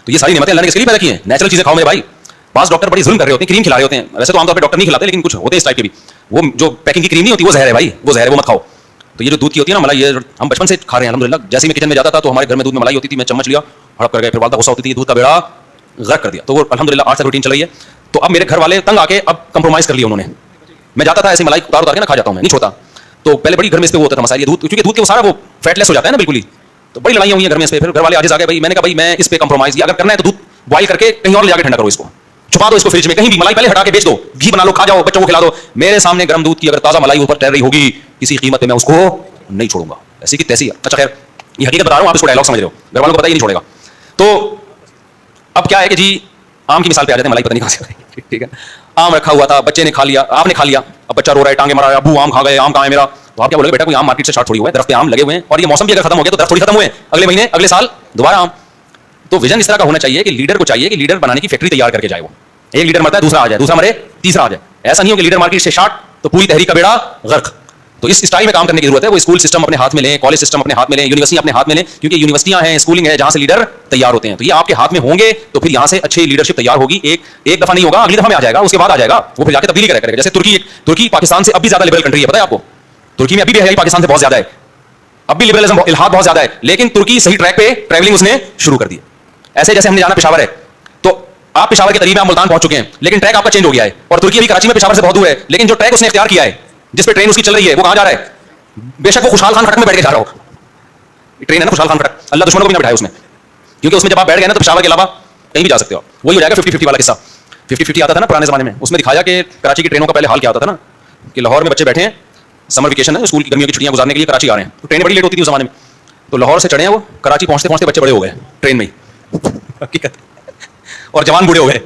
तो ये सारी नियमतें अल्लाह ने किसके लिए पैदा की हैं? नेचुरल चीजें खाओ मेरे भाई। पास डॉक्टर बड़ी जुल्म कर रहे होते हैं, क्रीम खिला रहे होते हैं, वैसे तो आमतौर पे डॉक्टर नहीं खिलाते, लेकिन कुछ होते हैं इस टाइप के भी, वो जो पैकिंग की क्रीम नहीं होती वो जहर है भाई, वो जहर है, वो मत खाओ। तो ये जो दूध की होती है ना मलाई, ये हम बचपन से खा रहे हैं अल्हम्दुलिल्लाह। जैसे ही मैं किचन में जाता था तो हमारे घर में दूध में मलाई होती थी, मैं चम्मच लिया, हड़प कर गए, फिर वालदा गुस्सा होती थी, दूध का बेड़ा गर्क कर दिया, तो वो अल्हम्दुलिल्लाह आज तक रूटीन चल रही है। तो अब मेरे घर वाले तंग आके अब कंप्रोमाइज कर लिया उन्होंने। मैं जाता था ऐसी मलाई उतार उतार के ना खा जाता हूँ मैं, नहीं छोड़ता। तो पहले बड़ी घर में इस पे वो होता था मसाइल, दूध, क्योंकि दूध के वो सारा वो फैटलेस हो जाता है ना बिल्कुल ही, तो बड़ी लड़ाइयाँ हुई हैं घर में इस पे। फिर घर वाले आगे आ गए भाई, मैंने कहा भाई मैं इस पे कंप्रोमाइज, अगर करना है तो दूध बॉयल करके कहीं और ले जाकर ठंडा करो, इसको छुपा दो, इसको फ्रिज में कहीं भी, मलाई पहले हटा के बेच दो, घी बना लो, खा जाओ, बच्चों को खिला दो। मेरे सामने गर्म दूध की अगर ताजा मलाई ऊपर तैर रही होगी किसी कीमत पे, मैं उसको नहीं छोड़ूंगा, ऐसी की तैसी। अच्छा खैर, ये हकीकत बता रहा हूँ, आप इसको डायलॉग समझ रहे हो, घर वालों को पता ही नहीं छोड़ेगा। तो अब क्या है कि जी आम की मिसाल पे आ जाते हैं, मलाई पता नहीं कहां से आ रही, ठीक है। आम रखा हुआ था, बच्चे ने खा लिया, आपने खा लिया, अब बच्चा रो रहा है, टांगे मारा, अबू आम खा गए, आम कहां है मेरा? तो आप क्या बोलोगे? बेटा कोई आम मार्केट से शॉर्ट थोड़ी हुआ है, दरख्त पे आम लगे हुए हैं, और ये मौसम भी अगर खत्म हो गया तो दरख्त थोड़ी खत्म हुए, अगले महीने अगले साल दोबारा आम। तो विजन इस तरह का होना चाहिए कि लीडर को चाहिए कि लीडर बनाने की फैक्ट्री तैयार करके जाए। वो एक लीडर मरता है, दूसरा आ जाए, दूसरा मरे, तीसरा आ जाए। ऐसा नहीं हो कि लीडर मार्केट से शॉर्ट तो पूरी तहरीक का बेड़ा गर्क। तो इस स्टाइल में काम करने की जरूरत है। वो स्कूल सिस्टम अपने हाथ में लें, कॉलेज सिस्टम अपने हाथ में लें, यूनिवर्सिटी अपने हाथ में लें, क्योंकि यूनिवर्सिटियां हैं, स्कूलिंग है, जहां से लीडर तैयार होते हैं। तो ये आपके हाथ में होंगे तो फिर यहां से अच्छी लीडरशिप तैयार होगी। एक दफा नहीं होगा, अगली दफा में आ जाएगा, उसके बाद आ जाएगा, वो फिर जाके तब्दीली करेगा। जैसे तुर्की पाकिस्तान से अब भी ज्यादा लिबरल कंट्री है, पता है आपको? तुर्की में अभी भी है, पाकिस्तान से बहुत ज्यादा है, अब भी लिबरलिज्म इल्हाद बहुत ज्यादा है, लेकिन तुर्की सही ट्रैक पे ट्रैवलिंग उसने शुरू कर दी। ऐसे जैसे हमने जाना पेशावर है, तो आप पेशावर के करीब आप मुल्तान पहुंच चुके हैं, लेकिन ट्रैक आपका चेंज हो गया है, और तुर्की अभी कराची में पेशावर से बहुत दूर है, लेकिन जो ट्रैक उसने इख्तियार किया है, जिस पे ट्रेन उसकी चल रही है, वो कहां जा रहा है? बेशक वो खुशहाल खान खटक में बैठ के जा रहा हो, ट्रेन है ना खुशहाल खान खटक, अल्लाह दुश्मनों को भी ना बिठाए उसमें, क्योंकि उसमें जब आप बैठ गए ना तो पेशावर के अलावा कहीं भी जा सकते हो। वही हो जाएगा 50-50 वाला किस्सा। 50-50 आता था ना पुराने जमाने में, उसमें दिखाया कि कराची की ट्रेनों का पहले हाल क्या होता था ना, कि लाहौर में बच्चे बैठे हैं, समर वेकेशन है, स्कूल की गर्मियों की छुट्टियां गुजारने के लिए कराची आ रहे हैं, तो ट्रेन बड़ी लेट होती थी उस जमाने में, तो लाहौर से चढ़े हैं वो, कराची पहुंचते पहुंचते बच्चे बड़े हो गए ट्रेन में ही हकीकत, और जवान बूढ़े हो गए।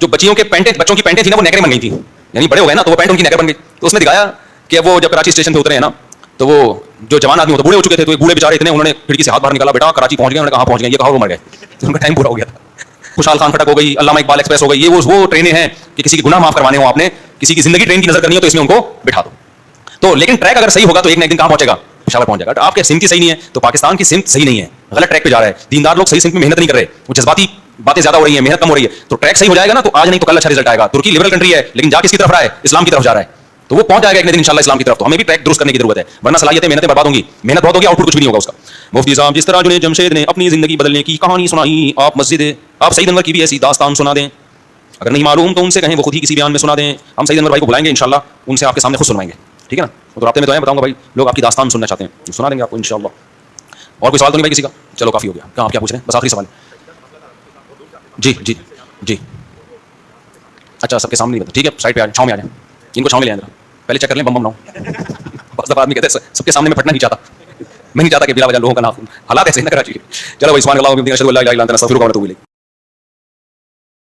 जो बच्चों की पैंटें थी ना वो नेकरें बन गई थी, यानी बड़े हो गए ना, तो वो पैंट उनकी नेकर बन गई। तो उसमें दिखाया कि वो जब कराची स्टेशन पे उतरे हैं ना, तो वो जो जवान आदमी होते बूढ़े हो चुके थे, तो बूढ़े बेचारे इतने, उन्होंने खिड़की से हाथ बाहर निकाला, बेटा कराची पहुंच गए। उन्होंने कहा पहुंच गए, ये कहा वो मर गए, तो उनका टाइम पूरा हो गया था। खुशहाल खान खटक हो गई, अल्लामा इकबाल एक्सप्रेस हो गई, ये वो ट्रेनें हैं कि किसी की गुनाह माफ करवाने हो आपने, किसी की जिंदगी ट्रेन की नजर करनी हो तो इसमें उनको बिठा दो। तो लेकिन ट्रैक अगर सही होगा तो एक ना एक दिन कहां पहुंचेगा? पेशावर पहुंच जाएगा। आपके सिमत सही नहीं है तो पाकिस्तान की सिमत सही नहीं है, गलत ट्रैक पे जा रहा है। दीनदार लोग सही सिमत में मेहनत नहीं कर रहे, वो जज्बाती बातें ज्यादा हो रही है, मेहनत कम हो रही है। तो ट्रैक सही हो जाएगा ना तो आज नहीं तो कल अच्छा रिजल्ट आएगा। तुर्की लिबरल कंट्री है, लेकिन जा किसकी तरफ रहा है? इस्लाम की तरफ जा रहा है, तो वो पहुंच जाएगा एक दिन इंशाल्लाह इस्लाम की तरफ। तो हमें भी ट्रैक दुरुस्त करने की जरूरत है, वरना सलाहियतें मेहनतें बर्बाद होंगी, मेहनत बहुत होगी, आउटपुट कुछ भी नहीं होगा उसका। मुफ्ती साहब, जिस तरह जुनैद जमशेद ने अपनी जिंदगी बदलने की कहानी सुनाई, आप सईद अनवर की भी ऐसी दास्तान सुना दें। अगर नहीं मालूम तो उनसे कहें वो खुद ही किसी बयान में सुना दें, हम सईद अनवर भाई को बुलाएंगे इंशाल्लाह, उनसे आपके सामने खुद सुनवाएंगे, ठीक है ना? तो रास्ते में तो बताऊंगा भाई, लोग आपकी दास्तान सुनना चाहते हैं, सुना देंगे आपको इंशाल्लाह। और कोई सवाल तो नहीं भाई किसी का? चलो काफी हो गया, क्या आप क्या पूछ रहे हैं? बस आखिरी सवाल। जी जी जी, अच्छा सबके सामने नहीं बता, ठीक है, साइड पे आ जाए, छांव में आ जाए, इनको छांव में ले आए, पहले चेक कर लें, बम बम ना हो। बहुत दफा आदमी कहते हैं सबके सामने में फटना नहीं चाहता, मैं नहीं चाहता कि बिला वजह लोगों का नाम हालात ऐसे ही ना कराची। चलो भाई, सुभान अल्लाह व बिहम्दिही, अशहदु अल्ला इलाहा इल्ला अंता, अस्तगफिरुका व अतूबु इलैक।